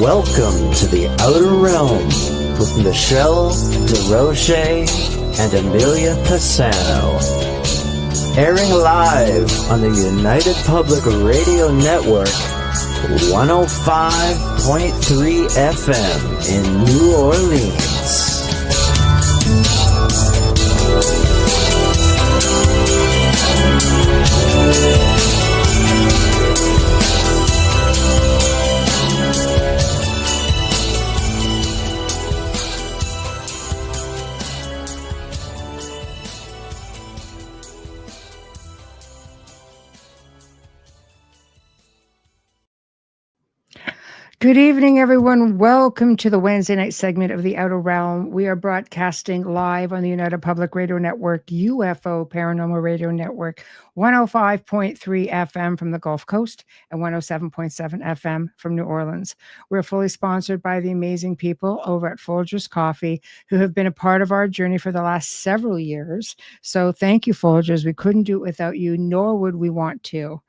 Welcome to the Outer Realm with Michelle Desrochers and Amelia Pisano. Airing live on the United Public Radio Network, 105.3 FM in New Orleans. Good evening, everyone. Welcome to the Wednesday night segment of The Outer Realm. We are broadcasting live on the United Public Radio Network, UFO Paranormal Radio Network, 105.3 FM from the Gulf Coast and 107.7 FM from New Orleans. We're fully sponsored by the amazing people over at Folgers Coffee, who have been a part of our journey for the last several years. So thank you, Folgers. We couldn't do it without you, nor would we want to.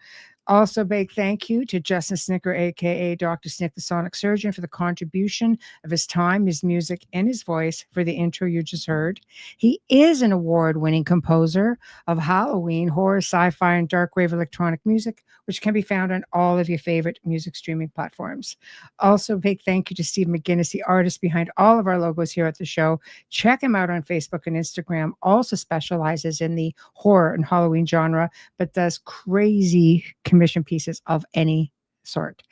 Also, big thank you to Justin Snicker, a.k.a. Dr. Snick, the Sonic Surgeon, for the contribution of his time, his music, and his voice for the intro you just heard. He is an award-winning composer of Halloween, horror, sci-fi, and dark wave electronic music, which can be found on all of your favorite music streaming platforms. Also, big thank you to Steve McGinnis, the artist behind all of our logos here at the show. Check him out on Facebook and Instagram. Also specializes in the horror and Halloween genre, but does crazy commission pieces of any sort.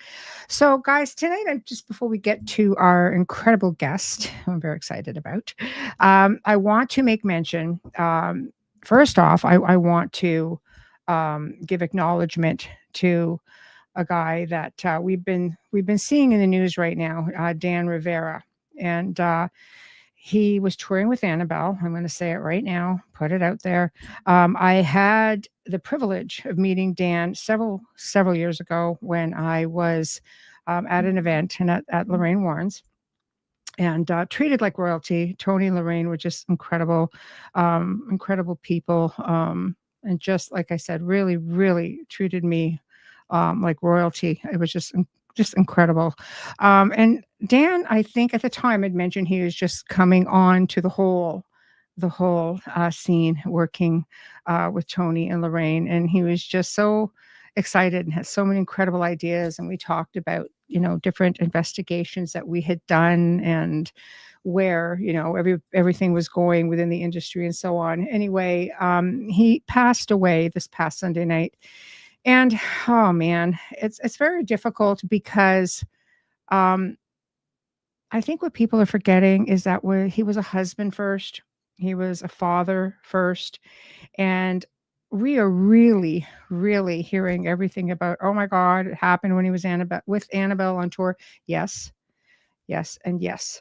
So guys, tonight, just before we get to our incredible guest, I'm very excited about, I want to make mention, first off, I want to give acknowledgement to a guy that we've been seeing in the news right now, Dan Rivera. And he was touring with Annabelle. I'm going to say it right now, put it out there. I had the privilege of meeting Dan several years ago when I was at an event and at Lorraine Warren's, and treated like royalty. Tony and Lorraine were just incredible people. And just like I said, really, really treated me like royalty. It was just incredible. And Dan, I think at the time had mentioned he was just coming on to the whole scene, working with Tony and Lorraine. And he was just so excited and had so many incredible ideas. And we talked about, different investigations that we had done and where, everything was going within the industry and so on. Anyway, he passed away this past Sunday night. And oh man, it's very difficult because I think what people are forgetting is that he was a husband first, he was a father first, and we are really, really hearing everything about, oh my God, it happened when he was with Annabelle on tour. Yes, and yes.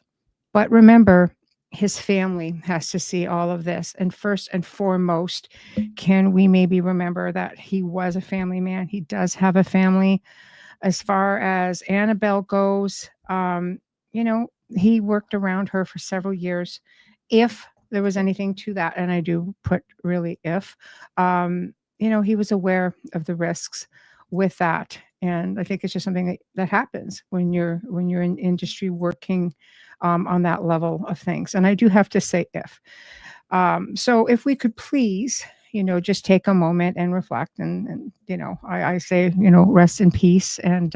But remember, his family has to see all of this. And first and foremost, can we maybe remember that he was a family man? He does have a family. As far as Annabelle goes, he worked around her for several years. If there was anything to that, and I do put really if, he was aware of the risks with that. And I think it's just something that happens when you're in industry working on that level of things. And I do have to say if. So if we could please, just take a moment and reflect and I say, rest in peace and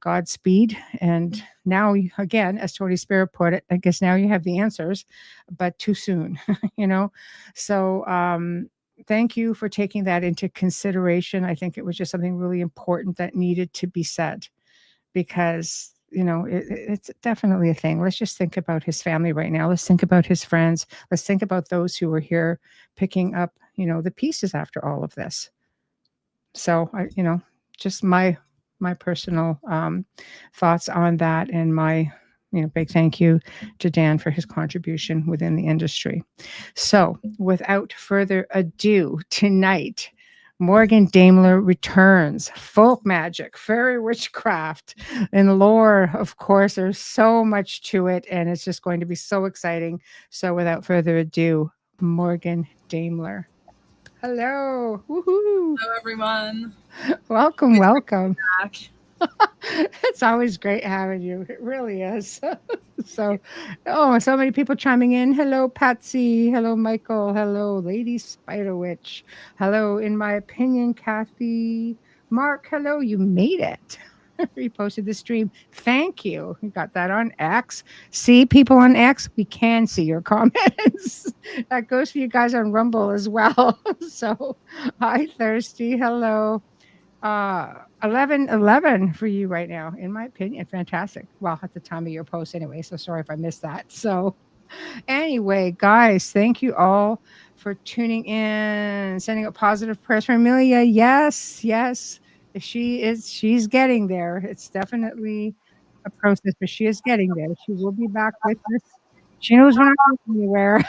Godspeed. And now, again, as Tony Spirit put it, I guess now you have the answers, but too soon, So thank you for taking that into consideration. I think it was just something really important that needed to be said because, it's definitely a thing. Let's just think about his family right now. Let's think about his friends. Let's think about those who were here picking up, the pieces after all of this. So, just my personal thoughts on that, and my big thank you to Dan for his contribution within the industry. So without further ado, tonight Morgan Daimler returns. Folk magic, fairy witchcraft, and lore. Of course, there's so much to it, and it's just going to be so exciting. So without further ado, Morgan Daimler. Hello. Woohoo. Hello, everyone. Welcome. Back. It's always great having you. It really is. So, oh, so many people chiming in. Hello, Patsy. Hello, Michael. Hello, Lady Spider Witch. Hello, in my opinion, Kathy. Mark, hello. You made it. Reposted the stream. Thank you. You got that on X. See, people on X, we can see your comments. That goes for you guys on Rumble as well. So, hi, Thirsty. Hello. 11:11 for you right now, in my opinion. Fantastic. Well, at the time of your post anyway, so sorry if I missed that. So anyway, guys, thank you all for tuning in, sending up positive prayers for Amelia. Yes, yes. She's getting there. It's definitely a process, but she is getting there. She will be back with us. She knows we're not going anywhere.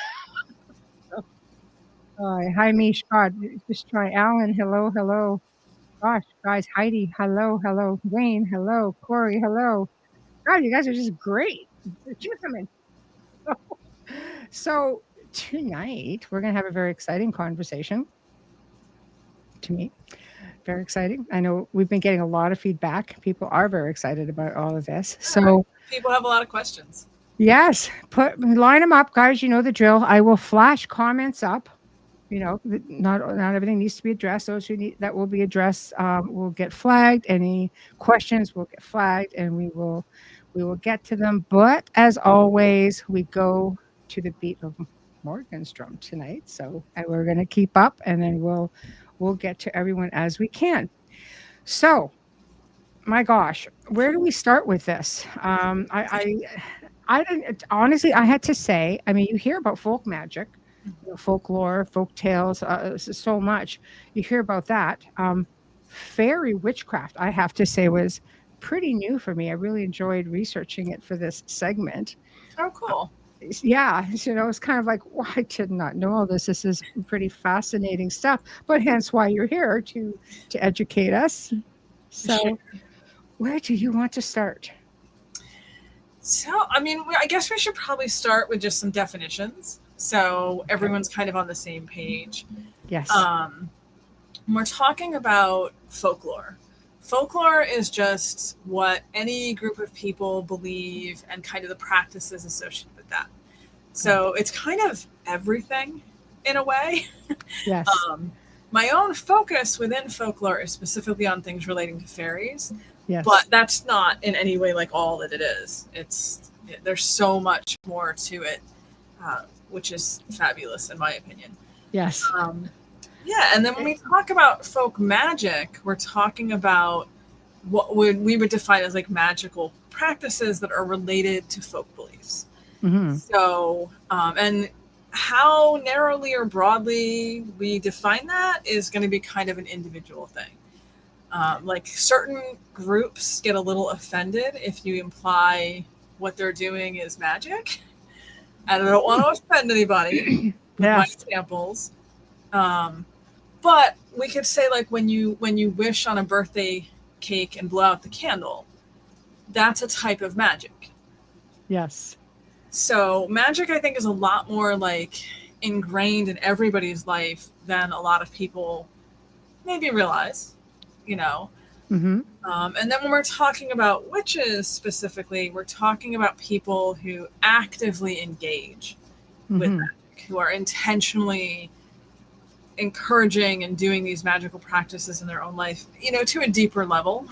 Hi, Mish. God, just try Alan. Hello, hello. Gosh, guys, Heidi, hello, hello. Wayne, hello. Corey, hello. God, you guys are just great. Gentlemen. So tonight we're gonna have a very exciting conversation. To me, very exciting. I know we've been getting a lot of feedback. People are very excited about all of this. So people have a lot of questions. Yes, line them up, guys. You know the drill. I will flash comments up. Not everything needs to be addressed. Those who need that will be addressed will get flagged. Any questions will get flagged, and we will get to them. But as always, we go to the beat of Morgan's drum tonight. So and we're going to keep up, and then we'll get to everyone as we can. So, my gosh, where do we start with this? I didn't honestly. I had to say. I mean, you hear about folk magic. Folklore, folk tales, so much. You hear about that. Fairy witchcraft, I have to say, was pretty new for me. I really enjoyed researching it for this segment. Oh, cool. Yeah, it's kind of like, well, I did not know all this. This is pretty fascinating stuff, but hence why you're here to educate us. So, sure. Where do you want to start? So, I mean, I guess we should probably start with just some definitions. So everyone's kind of on the same page. Yes. We're talking about folklore. Folklore is just what any group of people believe and kind of the practices associated with that. So it's kind of everything in a way. Yes. My own focus within folklore is specifically on things relating to fairies. Yes. But that's not in any way like all that it is. There's so much more to it. Which is fabulous in my opinion. Yes. Yeah, and then when we talk about folk magic, we're talking about what we would define as like magical practices that are related to folk beliefs. Mm-hmm. So, and how narrowly or broadly we define that is going to be kind of an individual thing. Like certain groups get a little offended if you imply what they're doing is magic. And I don't want to offend anybody with my examples. But we could say like when you wish on a birthday cake and blow out the candle, that's a type of magic. Yes. So magic, I think, is a lot more like ingrained in everybody's life than a lot of people maybe realize, Mm-hmm. And then when we're talking about witches specifically, we're talking about people who actively engage with magic, who are intentionally encouraging and doing these magical practices in their own life, to a deeper level.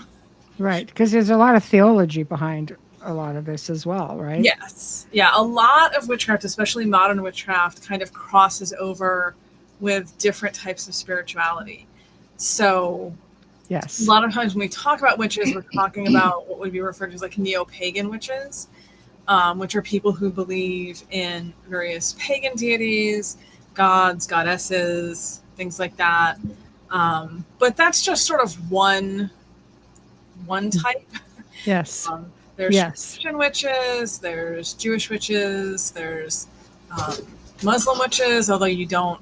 Right, because there's a lot of theology behind a lot of this as well, right? Yes. Yeah, a lot of witchcraft, especially modern witchcraft, kind of crosses over with different types of spirituality. So yes, a lot of times when we talk about witches, we're talking about what would be referred to as like neo-pagan witches, which are people who believe in various pagan deities, gods, goddesses, things like that. But that's just sort of one type. Yes. There's Christian witches, there's Jewish witches, there's Muslim witches, although you don't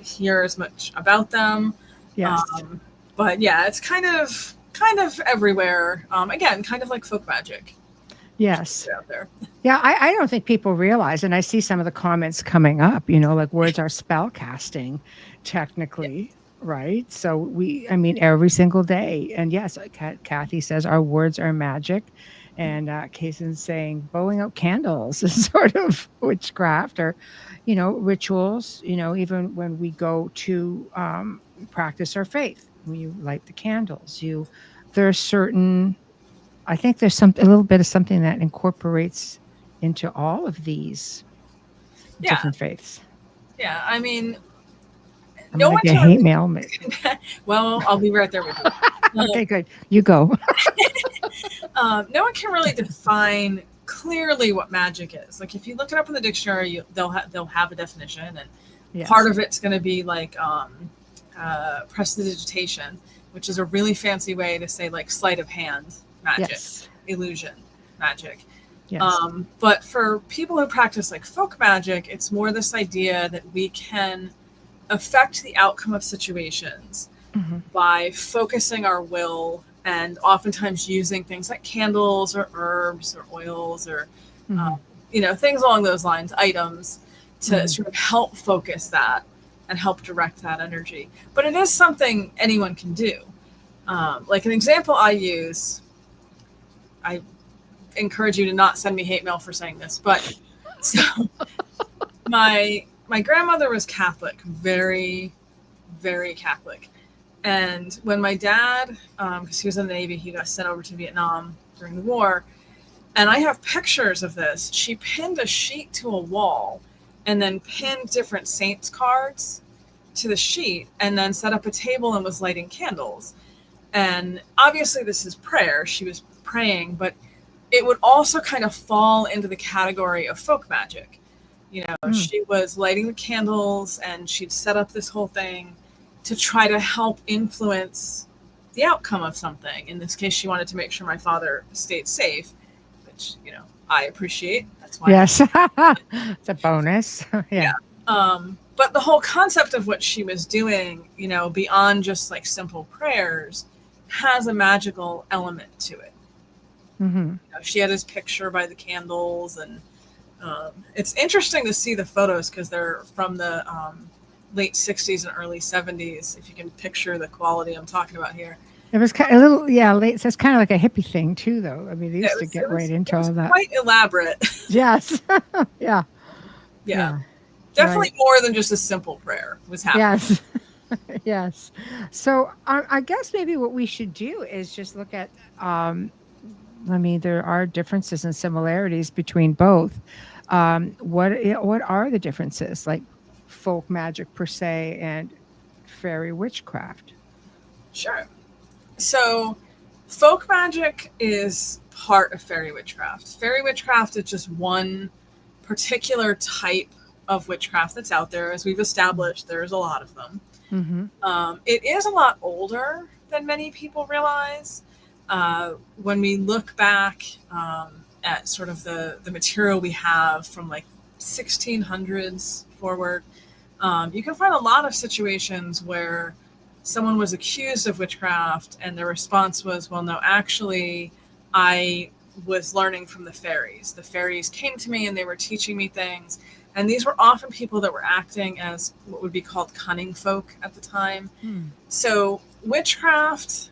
hear as much about them. Yes. But yeah, it's kind of everywhere. Again, kind of like folk magic. Yes. Out there. Yeah, I don't think people realize, and I see some of the comments coming up, like words are spell casting, technically. right? So I mean, every single day. And yes, Kathy says our words are magic. And Kaysen's saying blowing out candles is sort of witchcraft or, rituals, even when we go to practice our faith, when you light the candles, there's certain, I think there's a little bit of something that incorporates into all of these Yeah, different faiths. yeah. I mean, I'm no going one to get can hate really. mail. Well, I'll be right there with you. Okay, good. You go. No one can really define clearly what magic is. Like if you look it up in the dictionary, they'll have a definition, and Yes. part of it's going to be like prestidigitation, which is a really fancy way to say like sleight of hand magic, Yes. illusion magic. Yes. But for people who practice like folk magic, it's more this idea that we can affect the outcome of situations by focusing our will and oftentimes using things like candles or herbs or oils or things along those lines, items to sort of help focus that and help direct that energy. But it is something anyone can do. Like an example I use, I encourage you to not send me hate mail for saying this, but so my grandmother was Catholic, very, very Catholic. And when my dad, because he was in the Navy, he got sent over to Vietnam during the war. And I have pictures of this. She pinned a sheet to a wall and then pinned different saints cards to the sheet and then set up a table and was lighting candles. And obviously this is prayer. She was praying, but it would also kind of fall into the category of folk magic. She was lighting the candles and she'd set up this whole thing to try to help influence the outcome of something. In this case, she wanted to make sure my father stayed safe, which, I appreciate. That's why. Yes. It's a bonus. Yeah. But the whole concept of what she was doing, beyond just like simple prayers, has a magical element to it. She had his picture by the candles, and it's interesting to see the photos because they're from the late 60s and early 70s, if you can picture the quality I'm talking about here. It was kind of a little, late. So it's kind of like a hippie thing too, though. I mean, they used to get right into all that. Quite elaborate. Yes. Yeah. Definitely more than just a simple prayer was happening. Yes. Yes. So I guess maybe what we should do is just look at, there are differences and similarities between both. What are the differences, like folk magic per se and fairy witchcraft? Sure. So folk magic is part of fairy witchcraft. Fairy witchcraft is just one particular type of witchcraft that's out there. As we've established, there's a lot of them. It is a lot older than many people realize. When we look back at sort of the material we have from like 1600s forward, you can find a lot of situations where someone was accused of witchcraft and their response was, well, no, actually, I was learning from the fairies. The fairies came to me and they were teaching me things. And these were often people that were acting as what would be called cunning folk at the time. So witchcraft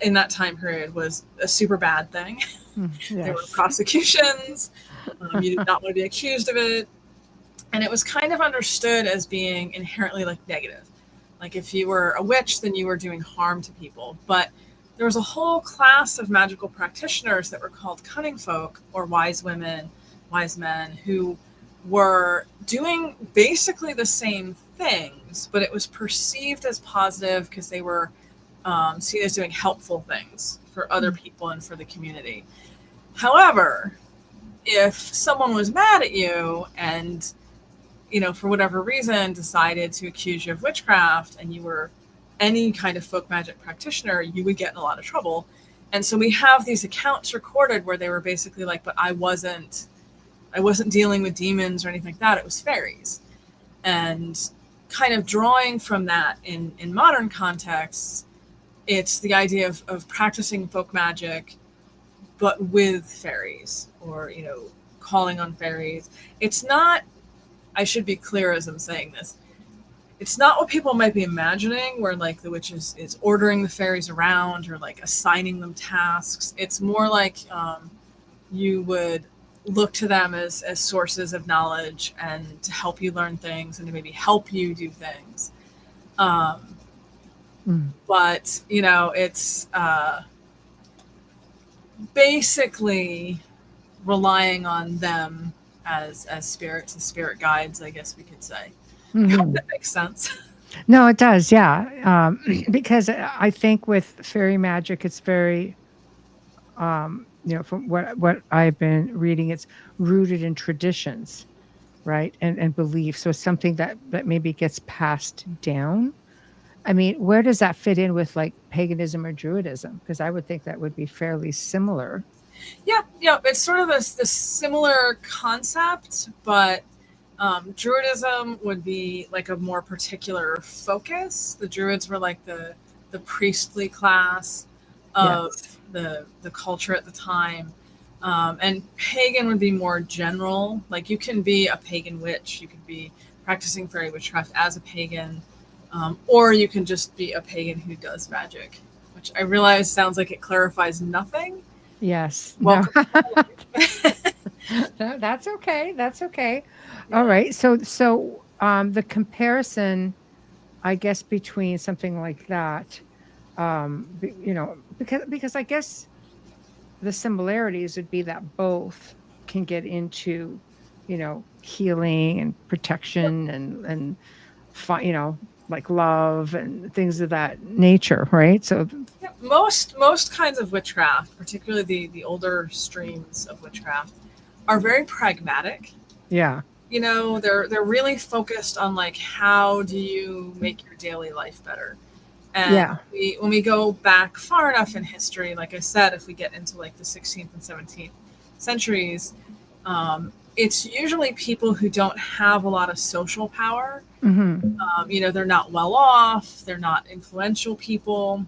in that time period was a super bad thing. Yes. There were prosecutions. You did not want to be accused of it. And it was kind of understood as being inherently like negative. Like if you were a witch, then you were doing harm to people. But there was a whole class of magical practitioners that were called cunning folk or wise women, wise men, who were doing basically the same things, but it was perceived as positive because they were seen as doing helpful things for other people and for the community. However, if someone was mad at you and, for whatever reason decided to accuse you of witchcraft and you were any kind of folk magic practitioner, you would get in a lot of trouble. And so we have these accounts recorded where they were basically like, but I wasn't dealing with demons or anything like that. It was fairies. And kind of drawing from that in modern contexts, it's the idea of practicing folk magic, but with fairies or, calling on fairies. It's not, I should be clear as I'm saying this, it's not what people might be imagining, where like the witch is ordering the fairies around or like assigning them tasks. It's more like you would look to them as sources of knowledge and to help you learn things and to maybe help you do things. But, you know, it's basically relying on them as spirits and spirit guides, I guess we could say. I hope that makes sense. No, it does. Yeah. Because I think with fairy magic, it's very, you know, from what I've been reading, it's rooted in traditions, right? And beliefs. So it's something that maybe gets passed down. I mean, where does that fit in with like paganism or druidism? Because I would think that would be fairly similar. Yeah. It's sort of this similar concept, but Druidism would be like a more particular focus. The Druids were like the priestly class of the culture at the time. And pagan would be more general. Like you can be a pagan witch. You could be practicing fairy witchcraft as a pagan. Or you can just be a pagan who does magic, which I realize sounds like it clarifies nothing. Yes. Welcome. No, that's okay. That's okay. Yeah. All right. So the comparison, I guess, between something like that, you know, because I guess the similarities would be that both can get into, you know, healing and protection and you know, like love and things of that nature, right? So yeah, most kinds of witchcraft, particularly the older streams of witchcraft, are very pragmatic. Yeah. You know, they're really focused on like how do you make your daily life better. And when we go back far enough in history, like I said, if we get into like the 16th and 17th centuries, it's usually people who don't have a lot of social power. You know, they're not well off, they're not influential people.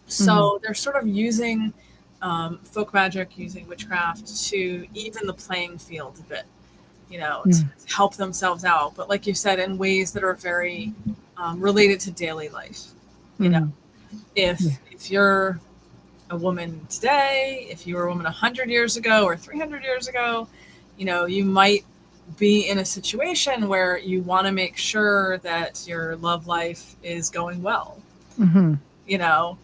So they're sort of using folk magic, using witchcraft to even the playing field a bit, you know, to help themselves out. But like you said, in ways that are very related to daily life. You know, if you're a woman today, if you were a woman 100 years ago or 300 years ago, you know, you might be in a situation where you want to make sure that your love life is going well, you know,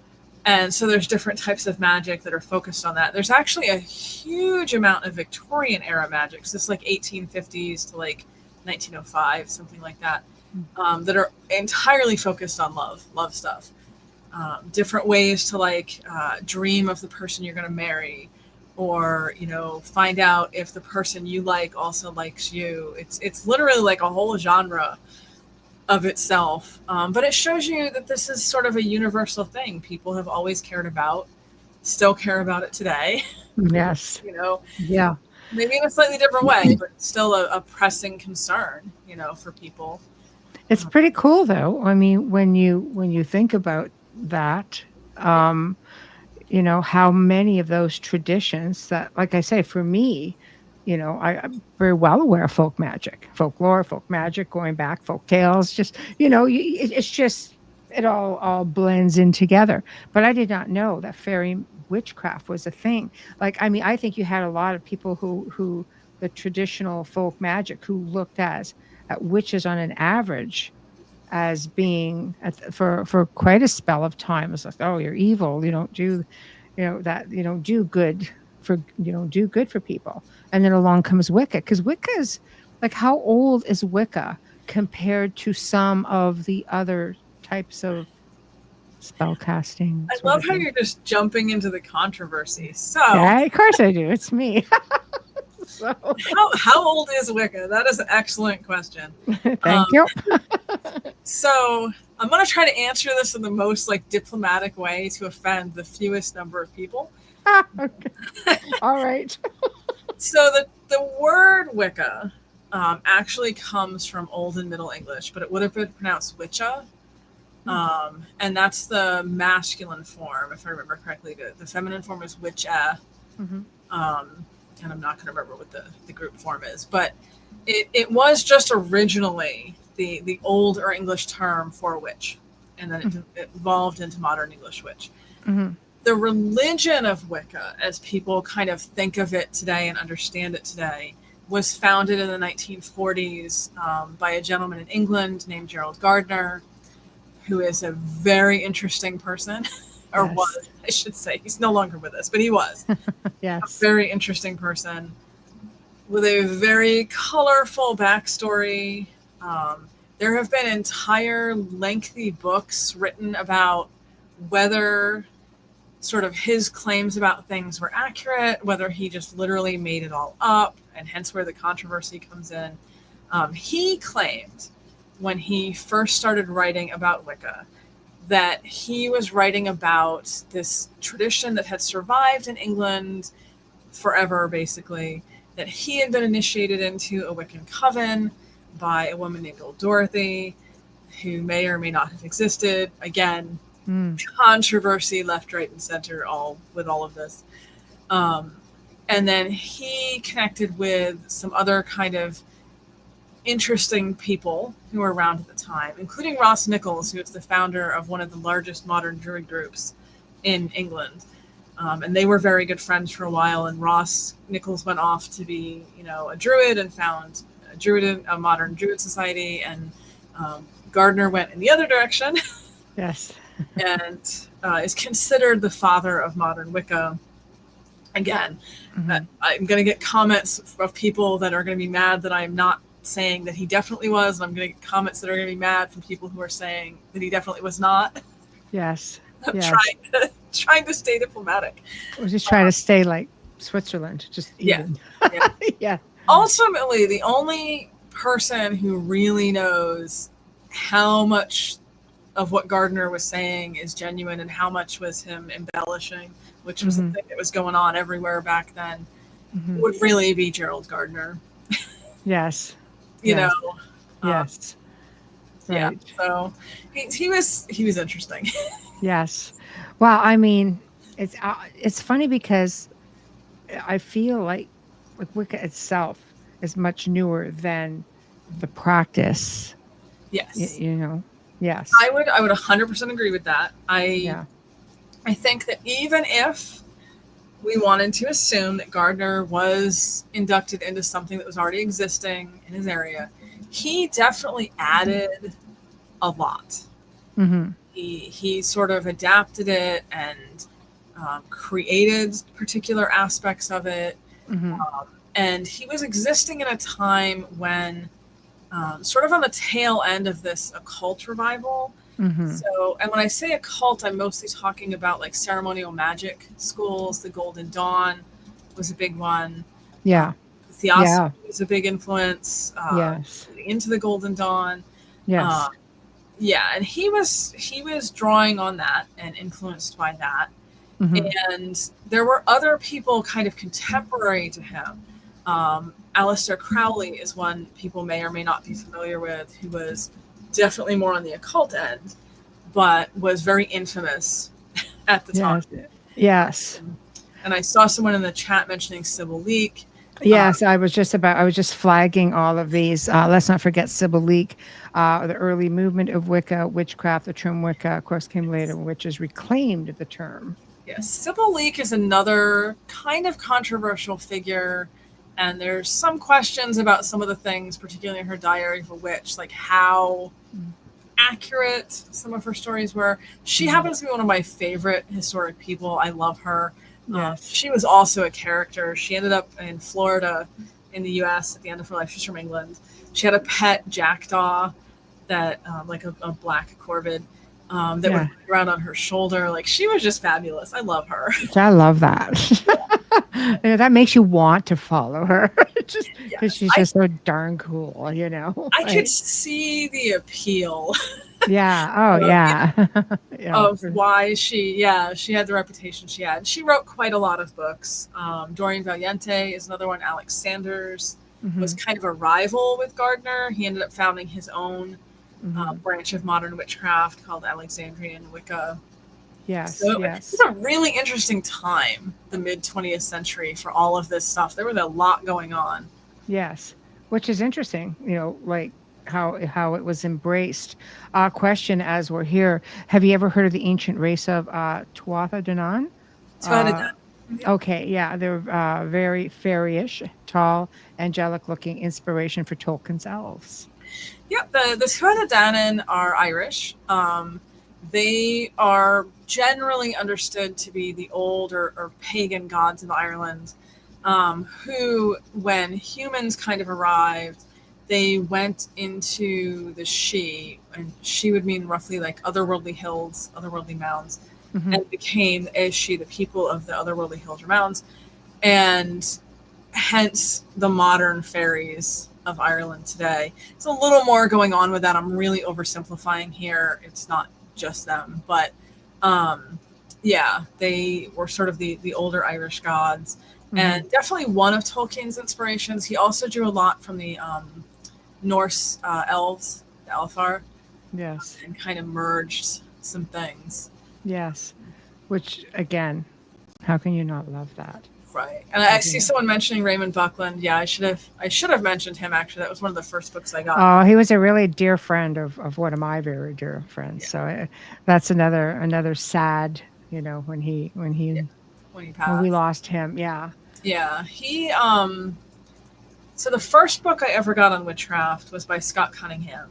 and so there's different types of magic that are focused on that. There's actually a huge amount of Victorian era magic, so this is like 1850s to like 1905, something like that, that are entirely focused on love stuff. Different ways to like dream of the person you're going to marry, or, you know, find out if the person you like also likes you. It's literally like a whole genre of itself. But it shows you that this is sort of a universal thing people have always cared about, still care about it today. Yes. You know? Yeah. Maybe in a slightly different way, but still a pressing concern, you know, for people. It's pretty cool though. I mean, when you think about that, you know, how many of those traditions that, like I say, for me, you know, I'm very well aware of folk magic, folklore, folk magic, going back, folk tales, just, you know, it's just, it all blends in together. But I did not know that fairy witchcraft was a thing. Like, I mean, I think you had a lot of people who the traditional folk magic who looked at witches on an average as being for quite a spell of time. It's like, oh, you're evil. You don't do, you know, that, you don't do good for, you know, do good for people. And then along comes Wicca, because Wicca is like, how old is Wicca compared to some of the other types of spell casting? I love how you're just jumping into the controversy. So yeah, of course I do. It's me. So. How old is Wicca? That is an excellent question. Thank you. So I'm going to try to answer this in the most like diplomatic way to offend the fewest number of people. Okay. All right. So the word Wicca actually comes from Old and Middle English, but it would have been pronounced Witcha. And that's the masculine form, if I remember correctly. The feminine form is Witcha. And I'm not going to remember what the group form is, but it was just originally the older English term for witch, and then it evolved into modern English witch. Mm-hmm. The religion of Wicca, as people kind of think of it today and understand it today, was founded in the 1940s by a gentleman in England named Gerald Gardner, who is a very interesting person, or Yes. was, I should say. He's no longer with us, but he was Yes. a very interesting person with a very colorful backstory. There have been entire lengthy books written about whether sort of his claims about things were accurate, whether he just literally made it all up, and hence where the controversy comes in. He claimed when he first started writing about Wicca that he was writing about this tradition that had survived in England forever, basically, that he had been initiated into a Wiccan coven by a woman named Old Dorothy, who may or may not have existed. Again, controversy left, right, and center with all of this. And then he connected with some other kind of interesting people who were around at the time, including Ross Nichols, who is the founder of one of the largest modern druid groups in England. And they were very good friends for a while. And Ross Nichols went off to be, a druid and found a modern druid society. And Gardner went in the other direction. Yes. And is considered the father of modern Wicca. Again, I'm going to get comments of people that are going to be mad that I'm not saying that he definitely was. And I'm going to get comments that are going to be mad from people who are saying that he definitely was not. Yes. I'm Yes. trying to stay diplomatic. We're just trying to stay like Switzerland, just even. Yeah. Yeah. Ultimately, the only person who really knows how much of what Gardner was saying is genuine and how much was him embellishing, which was the thing that was going on everywhere back then, would really be Gerald Gardner. Yes. You know. Yes. Right. Yeah. So he was interesting. Yes. Well, I mean, it's funny because I feel like Wicca itself is much newer than the practice. Yes. Yes. I would 100% agree with that. I think that even if we wanted to assume that Gardner was inducted into something that was already existing in his area, he definitely added a lot. He sort of adapted it and created particular aspects of it. And he was existing in a time when sort of on the tail end of this occult revival. So, and when I say occult, I'm mostly talking about like ceremonial magic schools. The Golden Dawn was a big one. Yeah. Theosophy was a big influence. Yes. Into the Golden Dawn. Yes. And he was drawing on that and influenced by that. And there were other people kind of contemporary to him. Aleister Crowley is one people may or may not be familiar with, who was definitely more on the occult end, but was very infamous at the time. Yes. And I saw someone in the chat mentioning Sybil Leek. Yes, I was just flagging all of these. Let's not forget Sybil Leek, the early movement of Wicca, witchcraft. The term Wicca, of course, came later, which is reclaimed the term. Yes, Sybil Leek is another kind of controversial figure, and there's some questions about some of the things, particularly in her Diary of a Witch, like how accurate some of her stories were. She happens to be one of my favorite historic people. I love her. Yes. She was also a character. She ended up in Florida in the U.S. at the end of her life. She's from England. She had a pet jackdaw that, like a black corvid, that would run around on her shoulder. Like, she was just fabulous. I love her. I love that. That makes you want to follow her, just because she's just so darn cool. I could see the appeal. Of why she had the reputation she had. She wrote quite a lot of books. Doreen Valiente is another one. Alex Sanders was kind of a rival with Gardner. He ended up founding his own branch of modern witchcraft called Alexandrian Wicca. Yes, so it's a really interesting time, the mid 20th century, for all of this stuff. There was a lot going on. Yes, which is interesting. Like how it was embraced. Question as we're here: have you ever heard of the ancient race of Tuatha Danann? Uh, Yep. okay, yeah, they're very fairyish, tall, angelic-looking inspiration for Tolkien's elves. Yep, the Tuatha Danann are Irish. They are generally understood to be the old or pagan gods of Ireland, who, when humans kind of arrived, they went into the She, and She would mean roughly like otherworldly hills, otherworldly mounds, Hmm. and became as She, the people of the otherworldly hills or mounds, and hence the modern fairies of Ireland today. It's a little more going on with that. I'm really oversimplifying here. It's not just them, but yeah, they were sort of the older Irish gods, and definitely one of Tolkien's inspirations. He also drew a lot from the Norse elves, the Alfar, Yes, and kind of merged some things. yes. Which again, how can you not love that? Right. And I see Yeah. someone mentioning Raymond Buckland. Yeah, I should have mentioned him actually. That was one of the first books I got. Oh, he was a really dear friend of one of my very dear friends. So that's another sad, when Yeah, when he when we passed. lost him. Yeah. Yeah. He so the first book I ever got on witchcraft was by Scott Cunningham,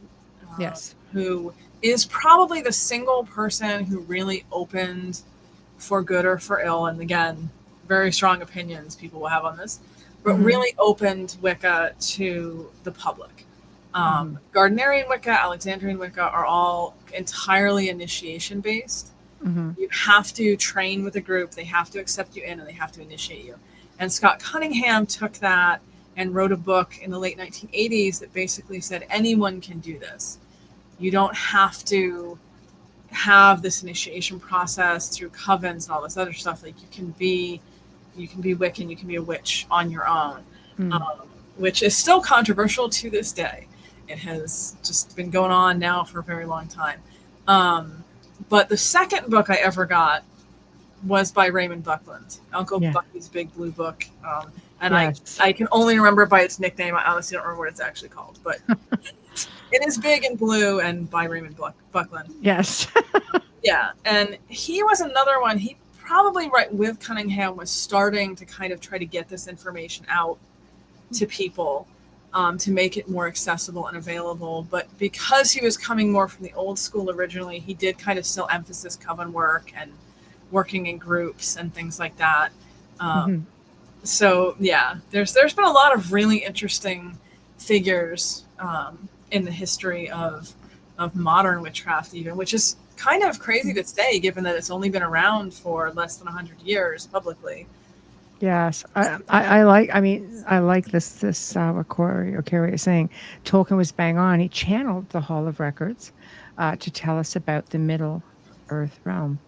Yes. who is probably the single person who really opened, for good or for ill, and again, very strong opinions people will have on this, but really opened Wicca to the public. Gardnerian Wicca, Alexandrian Wicca are all entirely initiation based. You have to train with a group, they have to accept you in, and they have to initiate you. And Scott Cunningham took that and wrote a book in the late 1980s that basically said anyone can do this. You don't have to have this initiation process through covens and all this other stuff. Like you can be Wiccan, you can be a witch on your own, which is still controversial to this day. It has just been going on now for a very long time. But the second book I ever got was by Raymond Buckland, Uncle Bucky's Big Blue Book. And Yes. I can only remember it by its nickname. I honestly don't remember what it's actually called, but it is big and blue and by Raymond Buckland. Yes. Yeah. And he was another one. He probably right with Cunningham was starting to kind of try to get this information out to people, to make it more accessible and available. But because he was coming more from the old school originally, he did kind of still emphasize coven work and working in groups and things like that. So yeah, there's been a lot of really interesting figures in the history of modern witchcraft, even, which is kind of crazy to say, given that it's only been around for less than 100 years publicly. Yes. I like this what Carrie is saying. Tolkien was bang on. He channeled the Hall of Records to tell us about the Middle Earth realm.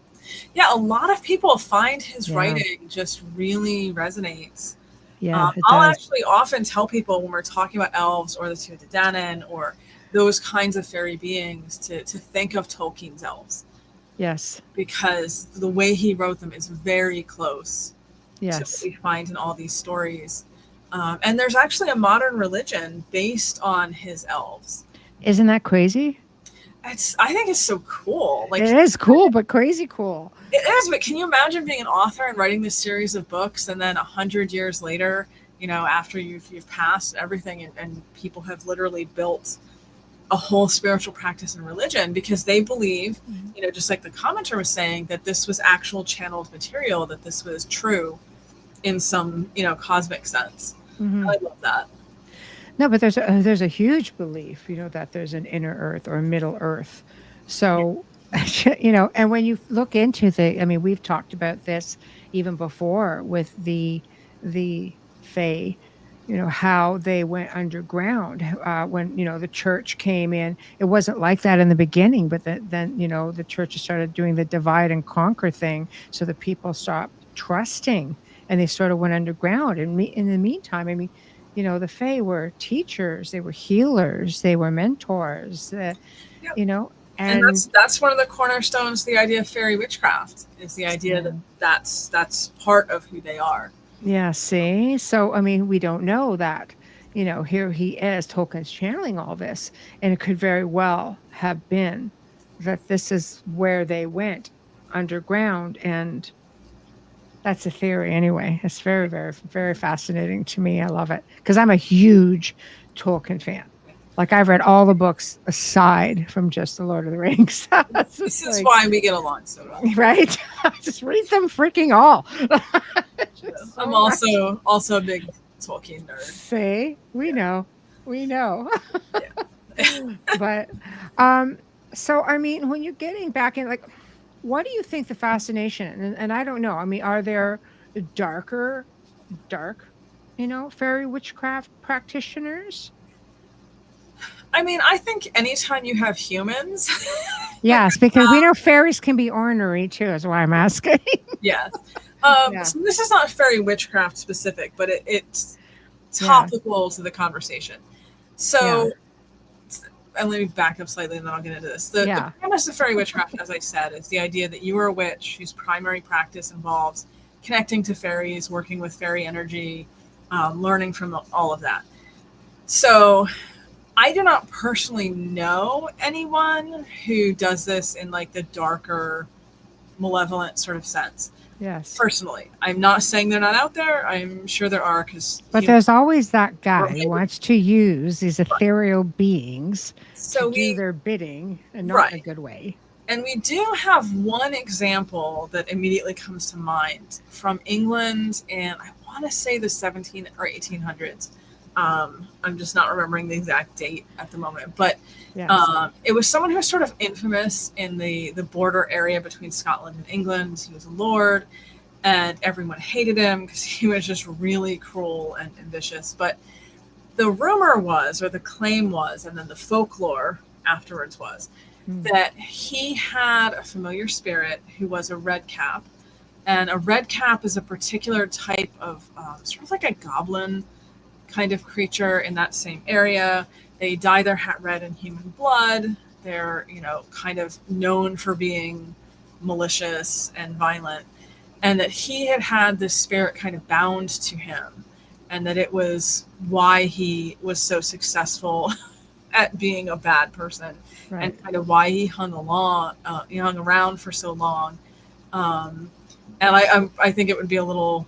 Yeah, a lot of people find his writing just really resonates. Yeah, it I'll does. actually often tell people when we're talking about elves or the Tuatha Danann or those kinds of fairy beings to think of Tolkien's elves. Yes. Because the way he wrote them is very close to what Yes. we find in all these stories. And there's actually a modern religion based on his elves. Isn't that crazy? I think it's so cool. Like, it is cool, but crazy cool. It is, but can you imagine being an author and writing this series of books, and then 100 years later, after you've passed everything, and people have literally built a whole spiritual practice and religion because they believe, just like the commenter was saying, that this was actual channeled material, that this was true in some, cosmic sense. I love that. No, but there's a huge belief, that there's an inner earth or a middle earth. So, and when you look into we've talked about this even before with the Fae, how they went underground when, the church came in. It wasn't like that in the beginning, but then, the church started doing the divide and conquer thing. So the people stopped trusting and they sort of went underground. And in the meantime, the Fae were teachers, they were healers, they were mentors, and that's one of the cornerstones. The idea of fairy witchcraft is the idea that that's part of who they are. Yeah. See, so we don't know that, here he is, Tolkien's channeling all this, and it could very well have been that this is where they went underground, and that's a theory anyway. It's very, very, very fascinating to me. I love it because I'm a huge Tolkien fan. Like I've read all the books aside from just the Lord of the Rings. This is why we get along so well, right? Just read them freaking all. I'm also a big Tolkien nerd. See, we know. But so I mean, when you're getting back in, like, what do you think the fascination? And I don't know. I mean, are there dark, fairy witchcraft practitioners? I mean, I think anytime you have humans. Yes, because we know fairies can be ornery too, is why I'm asking. Yes. So this is not fairy witchcraft specific, but it's topical to the conversation. So, and let me back up slightly and then I'll get into this. The premise of fairy witchcraft, as I said, is the idea that you are a witch whose primary practice involves connecting to fairies, working with fairy energy, learning from all of that. So I do not personally know anyone who does this in like the darker, malevolent sort of sense. Yes. Personally, I'm not saying they're not out there. I'm sure there are, but there's always that guy who wants to use these ethereal beings to do their bidding, and not in a good way. And we do have one example that immediately comes to mind from England, and I want to say the 17 or 1800s. I'm just not remembering the exact date at the moment, but it was someone who was sort of infamous in the border area between Scotland and England. He was a lord, and everyone hated him because he was just really cruel and vicious. But the rumor was, or the claim was, and then the folklore afterwards was, that he had a familiar spirit who was a red cap. And a red cap is a particular type of sort of like a goblin kind of creature in that same area. They dye their hat red in human blood. They're, kind of known for being malicious and violent. And that he had this spirit kind of bound to him. And that it was why he was so successful at being a bad person. Right. And kind of why he hung around for so long. And I think it would be a little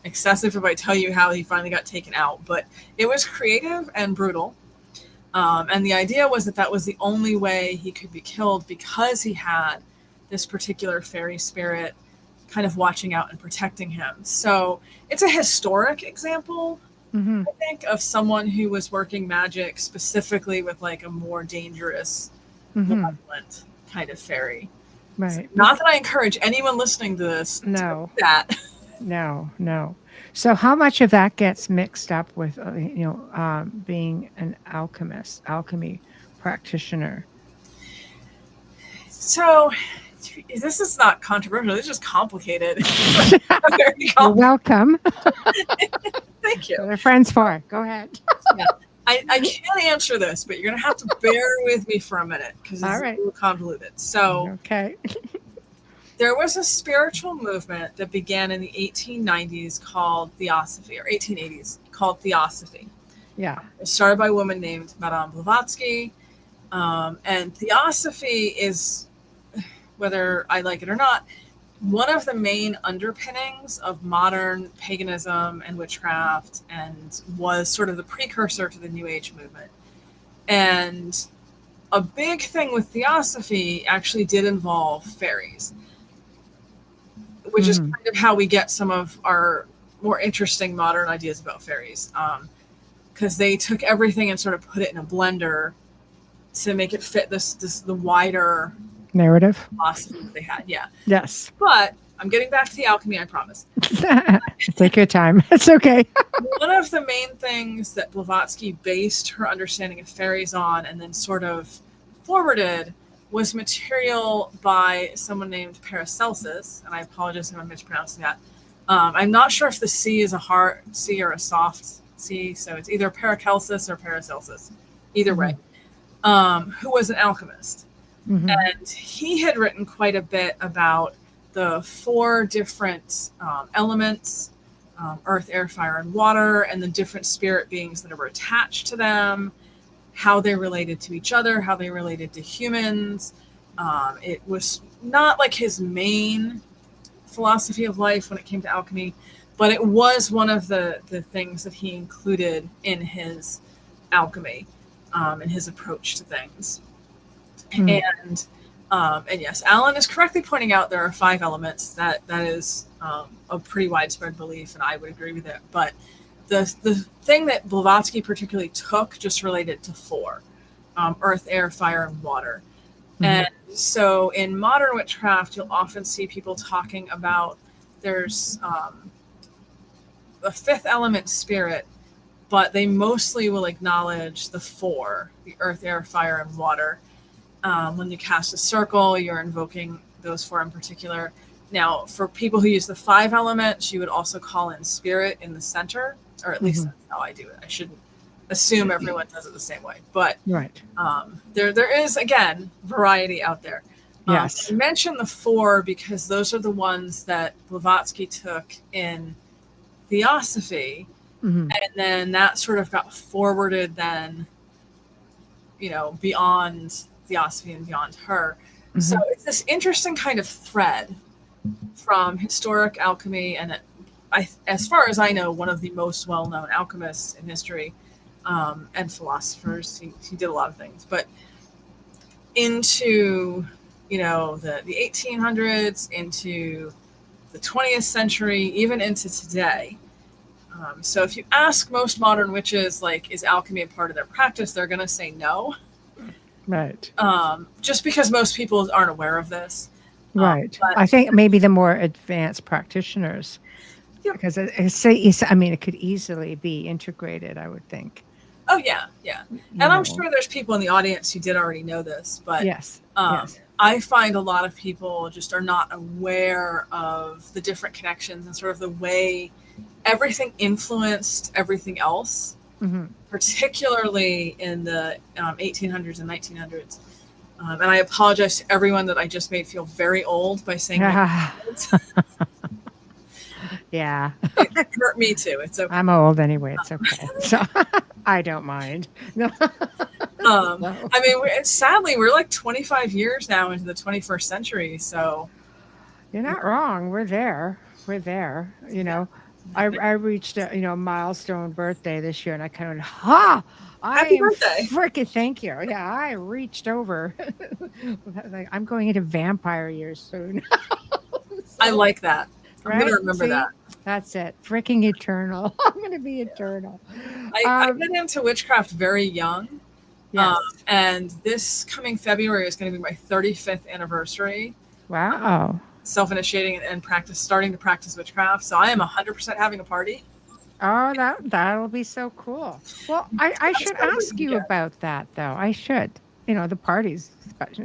excessive if I tell you how he finally got taken out, but it was creative and brutal. And the idea was that was the only way he could be killed, because he had this particular fairy spirit kind of watching out and protecting him. So it's a historic example, I think, of someone who was working magic specifically with like a more dangerous, malevolent kind of fairy. Right. So not that I encourage anyone listening to this to do that. No. So how much of that gets mixed up with, being an alchemy practitioner? So this is not controversial. It's just complicated. You're welcome. Thank you. They're friends for it. Go ahead. I can't answer this, but you're going to have to bear with me for a minute because it's a little convoluted. So, okay. There was a spiritual movement that began in the 1890s called Theosophy, or 1880s called Theosophy. Yeah. It started by a woman named Madame Blavatsky. And Theosophy is, whether I like it or not, one of the main underpinnings of modern paganism and witchcraft, and was sort of the precursor to the New Age movement. And a big thing with Theosophy actually did involve fairies, which is kind of how we get some of our more interesting modern ideas about fairies. Because they took everything and sort of put it in a blender to make it fit the wider narrative philosophy that they had. Yeah. Yes. But I'm getting back to the alchemy, I promise. Take your time. It's okay. One of the main things that Blavatsky based her understanding of fairies on, and then sort of forwarded, was material by someone named Paracelsus, and I apologize if I'm mispronouncing that. I'm not sure if the C is a hard C or a soft C, so it's either Paracelsus or Paracelsus, either way, who was an alchemist. And he had written quite a bit about the 4 different elements, earth, air, fire, and water, and the different spirit beings that were attached to them, how they related to each other, how they related to humans. It was not like his main philosophy of life when it came to alchemy, but it was one of the things that he included in his alchemy, and his approach to things. And yes, Alan is correctly pointing out there are 5 elements. That is a pretty widespread belief, and I would agree with it. But the thing that Blavatsky particularly took just related to 4: earth, air, fire, and water. And so in modern witchcraft, you'll often see people talking about there's a 5th element spirit, but they mostly will acknowledge the 4: the earth, air, fire, and water. When you cast a circle, you're invoking those 4 in particular. Now, for people who use the 5 elements, you would also call in spirit in the center, or at least that's how I do it. I shouldn't assume everyone does it the same way, but there is, again, variety out there. Yes. I mentioned the 4 because those are the ones that Blavatsky took in Theosophy, and then that sort of got forwarded then, beyond Theosophy and beyond her. So it's this interesting kind of thread from historic alchemy, and as far as I know, one of the most well-known alchemists in history, and philosophers. He did a lot of things, but into the 1800s, into the 20th century, even into today. So if you ask most modern witches, is alchemy a part of their practice, they're going to say no. Right. Just because most people aren't aware of this. Right. But I think maybe the more advanced practitioners, because it could easily be integrated, I would think. Oh, yeah. And I'm sure there's people in the audience who did already know this, but yes. I find a lot of people just are not aware of the different connections and sort of the way everything influenced everything else, particularly in the 1800s and 1900s. And I apologize to everyone that I just made feel very old by saying yeah. It hurt me too. It's okay. I'm old anyway. It's okay. So I don't mind. No. Sadly, we're like 25 years now into the 21st century. So you're not wrong. We're there. I reached a milestone birthday this year, and I kind of Happy birthday! Freaking thank you. Yeah, I reached over. I'm going into vampire years soon. I like that. I'm gonna remember that. That's it. Freaking eternal. I'm going to be eternal. I got into witchcraft very young. Yes. And this coming February is going to be my 35th anniversary. Wow. Self-initiating and starting to practice witchcraft. So I am 100% having a party. Oh, that'll be so cool. Well, I should ask you about that, though. I should. The parties,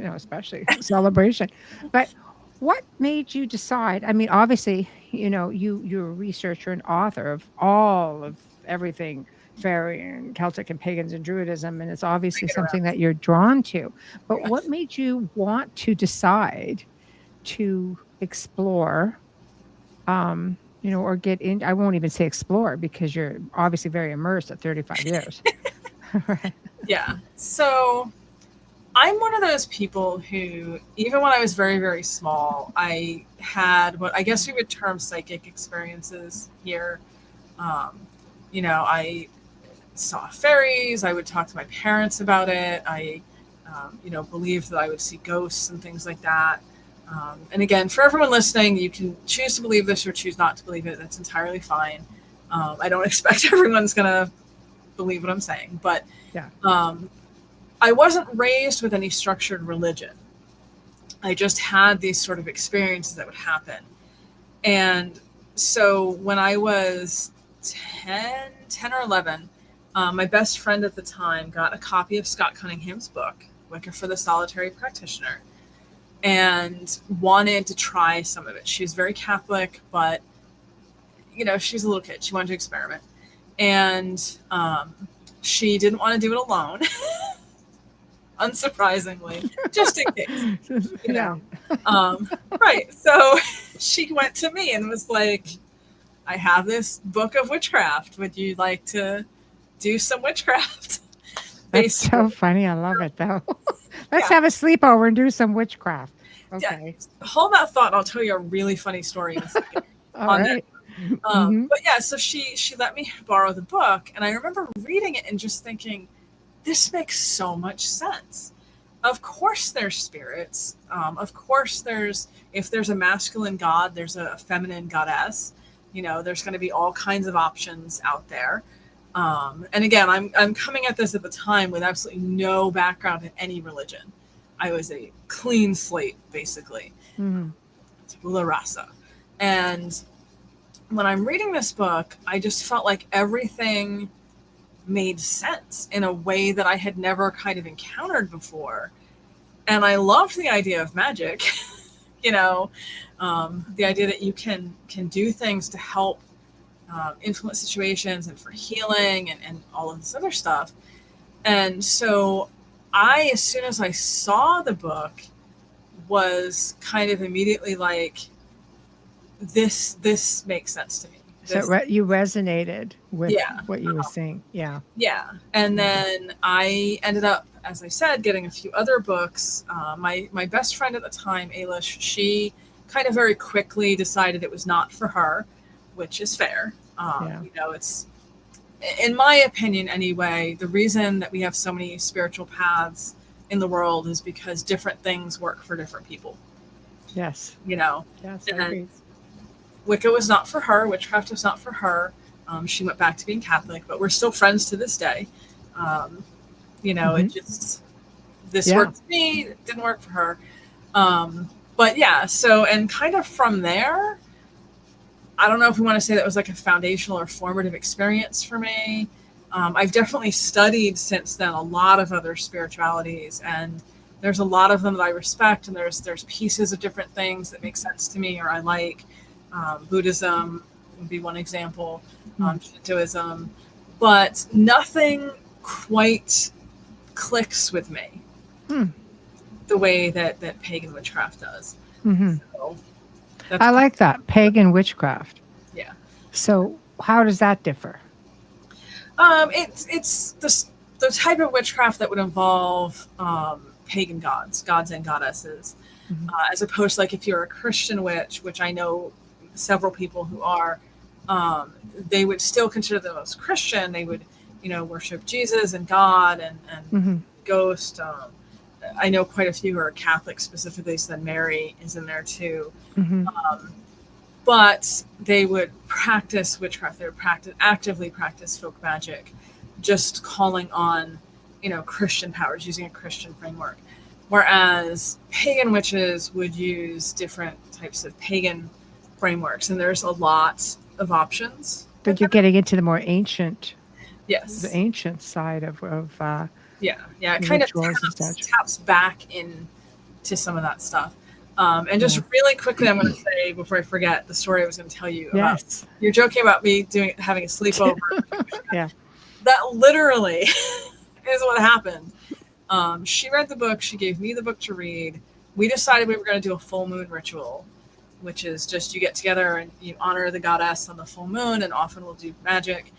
especially celebration. But what made you decide? I mean, obviously, you're a researcher and author of all of everything fairy and Celtic and pagans and Druidism, and it's obviously something that you're drawn to. But what made you want to decide to explore, or get in? I won't even say explore because you're obviously very immersed at 35 years. Right. Yeah. So I'm one of those people who, even when I was very, very small, I had what I guess we would term psychic experiences here. I saw fairies. I would talk to my parents about it. I, believed that I would see ghosts and things like that. And again, for everyone listening, you can choose to believe this or choose not to believe it. That's entirely fine. I don't expect everyone's going to believe what I'm saying, but I wasn't raised with any structured religion. I just had these sort of experiences that would happen. And so when I was 10 or 11, my best friend at the time got a copy of Scott Cunningham's book, Wicca for the Solitary Practitioner, and wanted to try some of it. She was very Catholic, but, she was a little kid. She wanted to experiment. And she didn't want to do it alone. Unsurprisingly, just in case, Right. So she went to me and was like, I have this book of witchcraft. Would you like to do some witchcraft? That's so funny. I love it, though. Let's Yeah. have a sleepover and do some witchcraft. Okay. Yeah, hold that thought, and I'll tell you a really funny story in a second. All right. But yeah, so she let me borrow the book, and I remember reading it and just thinking, this makes so much sense. Of course there's spirits. Of course if there's a masculine god, there's a feminine goddess. You know, there's going to be all kinds of options out there. And again, I'm coming at this at the time with absolutely no background in any religion. I was a clean slate, basically. Tabula rasa. And when I'm reading this book, I just felt like everything made sense in a way that I had never kind of encountered before. And I loved the idea of magic, you know, the idea that you can do things to help influence situations and for healing and all of this other stuff. And so as soon as I saw the book, was kind of immediately like, this makes sense to me. So you resonated with what you were saying. Yeah. Yeah. And then I ended up, as I said, getting a few other books. My best friend at the time, Ailish, she kind of very quickly decided it was not for her, which is fair. You know, it's, in my opinion anyway, the reason that we have so many spiritual paths in the world is because different things work for different people. Yes. You know? Yes. And Wicca was not for her. Witchcraft was not for her. She went back to being Catholic, but we're still friends to this day. You know, it just, this worked for me, it didn't work for her. But yeah, so, and kind of from there, I don't know if we want to say that was like a foundational or formative experience for me. I've definitely studied since then a lot of other spiritualities, and there's a lot of them that I respect, and there's pieces of different things that make sense to me or I like. Buddhism would be one example, Shintoism, but nothing quite clicks with me the way that pagan witchcraft does. So I like that, pagan witchcraft. Yeah. So how does that differ? It's the type of witchcraft that would involve pagan gods and goddesses, as opposed to like if you're a Christian witch, which I know several people who are, they would still consider themselves Christian. They would, you know, worship Jesus and God and ghost. I know quite a few who are Catholic specifically, so then Mary is in there too. But they would practice witchcraft. They would actively practice folk magic, just calling on, you know, Christian powers, using a Christian framework. Whereas pagan witches would use different types of pagan frameworks, and there's a lot of options. But you're getting into the more ancient, the ancient side of it kind of taps back into some of that stuff. And just really quickly, I'm going to say before I forget the story I was going to tell you about. You're joking about me having a sleepover. That literally is what happened. She read the book. She gave me the book to read. We decided we were going to do a full moon ritual, which is just you get together and you honor the goddess on the full moon, and often we'll do magic.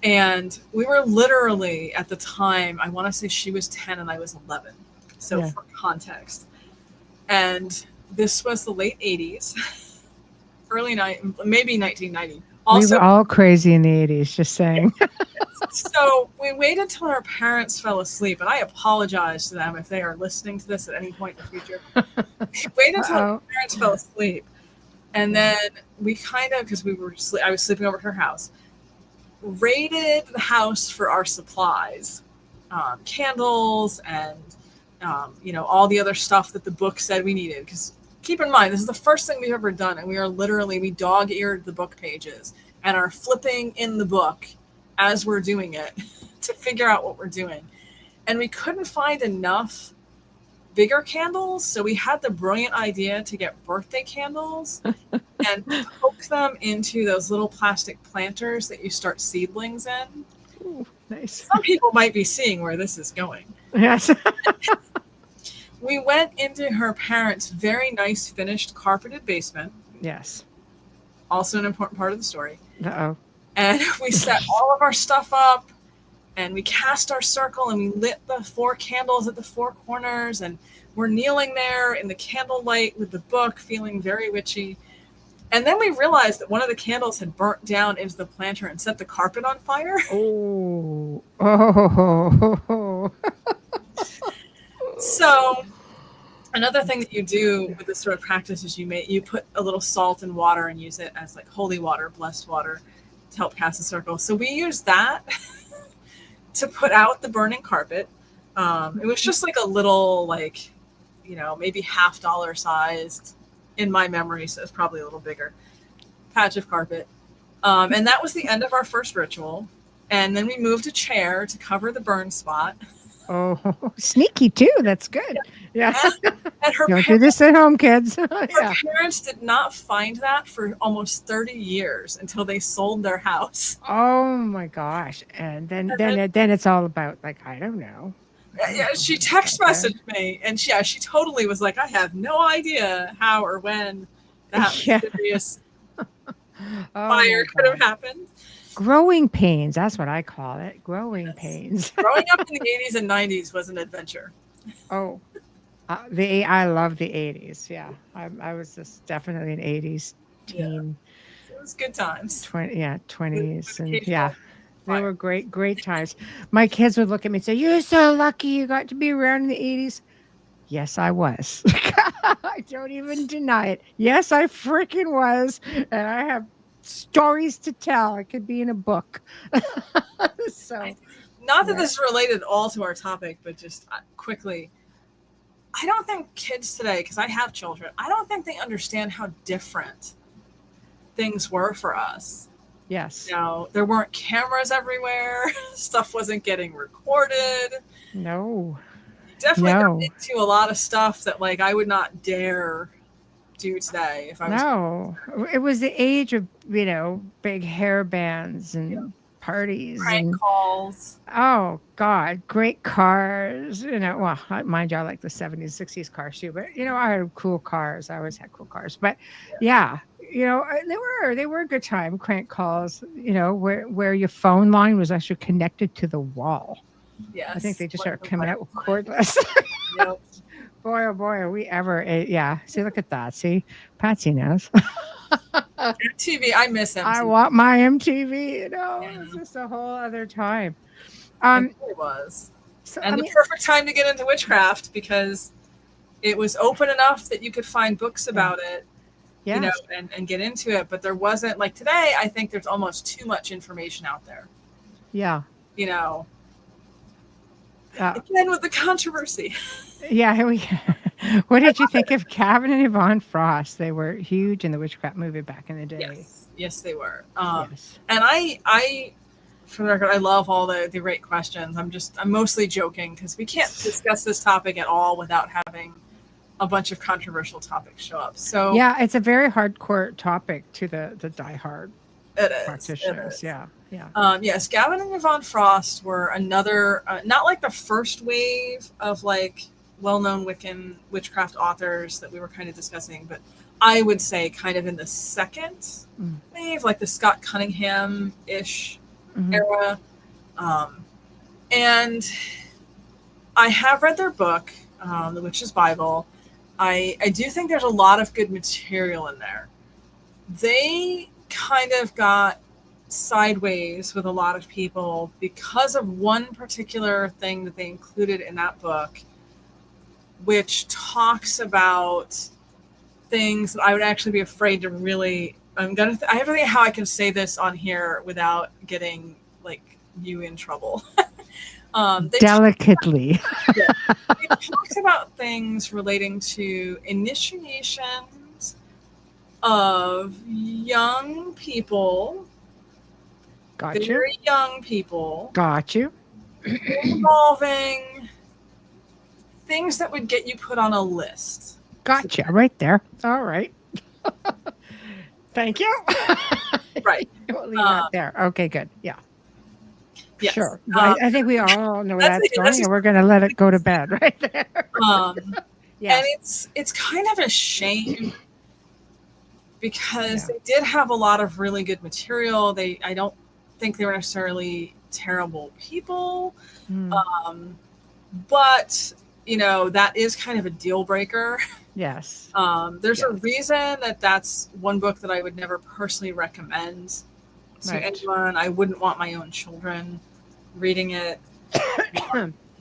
And we were literally, at the time, I want to say she was 10 and I was 11. So for context. And this was the late 80s, maybe 1990. Also, we were all crazy in the 80s, just saying. So we waited till our parents fell asleep, and I apologize to them if they are listening to this at any point in the future. Waited until our parents fell asleep. And then we kind of, because I was sleeping over at her house, raided the house for our supplies, candles and you know, all the other stuff that the book said we needed. Because keep in mind, this is the first thing we've ever done, and we dog-eared the book pages and are flipping in the book as we're doing it to figure out what we're doing. And we couldn't find enough bigger candles, so we had the brilliant idea to get birthday candles and poke them into those little plastic planters that you start seedlings in. Ooh, nice. Some people might be seeing where this is going. Yes. We went into her parents' very nice finished carpeted basement. Yes. Also an important part of the story. Uh-oh. And we set all of our stuff up, and we cast our circle, and we lit the 4 candles at the 4 corners, and we're kneeling there in the candlelight with the book, feeling very witchy. And then we realized that one of the candles had burnt down into the planter and set the carpet on fire. Oh. Oh. So another thing that you do with this sort of practice is you put a little salt in water and use it as like holy water, blessed water, to help cast a circle. So we used that to put out the burning carpet. It was just like a little, like, maybe $50 sized, in my memory, so it's probably a little bigger, patch of carpet. And that was the end of our first ritual. And then we moved a chair to cover the burn spot. Oh, sneaky too. That's good. Yeah. And her Don't do this at home, kids. Her parents did not find that for almost 30 years until they sold their house. Oh my gosh. And then it's all about, like, I don't know. Yeah, she text messaged me, and she totally was like, I have no idea how or when that mysterious fire could have happened. Growing pains. That's what I call it. Growing pains. Growing up in the 80s and 90s was an adventure. Oh, I love the 80s. Yeah. I was just definitely an 80s teen. Yeah. It was good times. 20s. And yeah. They were great times. My kids would look at me and say, "You're so lucky you got to be around in the 80s." Yes, I was. I don't even deny it. Yes, I freaking was. And I have stories to tell. It could be in a book. So, not that this is related at all to our topic, but just quickly, I don't think kids today, because I have children, I don't think they understand how different things were for us. Yes. There weren't cameras everywhere. Stuff wasn't getting recorded. No. Definitely got into a lot of stuff that, like, I would not dare do today if I was. No. It was the age of, big hair bands and parties. Prank calls. Oh, God. Great cars. Well, mind you, I like the 70s, 60s cars too. But, I had cool cars. I always had cool cars. But, yeah. They were a good time. Crank calls, where your phone line was actually connected to the wall. Yes. I think they just started coming out with cordless. Yep. Boy, oh boy, are we ever? Yeah. See, look at that. See, Patsy knows. MTV, I miss MTV. I want my MTV. It's just a whole other time. It really was. And the perfect time to get into witchcraft, because it was open enough that you could find books about it. Yes. And get into it. But there wasn't, like today, I think there's almost too much information out there. Yeah. Again, with the controversy. Yeah. What did you think of Gavin and Yvonne Frost? They were huge in the witchcraft movie back in the day. Yes, they were. Yes. And I, for the record, I love all the great questions. I'm mostly joking, because we can't discuss this topic at all without having a bunch of controversial topics show up. So yeah, it's a very hardcore topic to the diehard practitioners. It is. Yeah. Yes, Gavin and Yvonne Frost were another, not like the first wave of like well-known Wiccan witchcraft authors that we were kind of discussing, but I would say kind of in the second wave, like the Scott Cunningham-ish era. And I have read their book, The Witch's Bible. I do think there's a lot of good material in there. They kind of got sideways with a lot of people because of one particular thing that they included in that book, which talks about things that I would actually be afraid to really. I have to think how I can say this on here without getting like you in trouble. Delicately. It talks about things relating to initiations of young people. Got you. Very young people. Got you. Involving things that would get you put on a list. Gotcha. Right there. All right. Thank you. Right. We'll leave that there. Okay, good. Yeah. Yes. Sure. I think we all know that's going, and we're going to let it go to bed right there. And it's kind of a shame because they did have a lot of really good material. I don't think they were necessarily terrible people, but that is kind of a deal breaker. Yes. There's a reason that's one book that I would never personally recommend to anyone. I wouldn't want my own children reading it.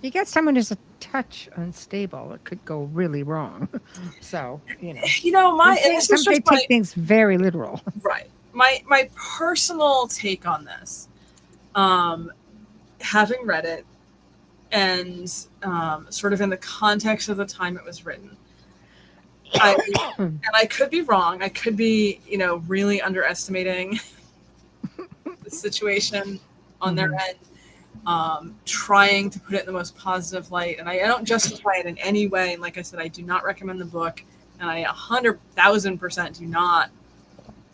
You get someone who's a touch unstable, it could go really wrong. So, they take things very literal. Right. My personal take on this, having read it and sort of in the context of the time it was written, and I could be wrong. I could be, really underestimating the situation on their end, trying to put it in the most positive light. And I don't justify it in any way. And like I said, I do not recommend the book, and I 100,000% do not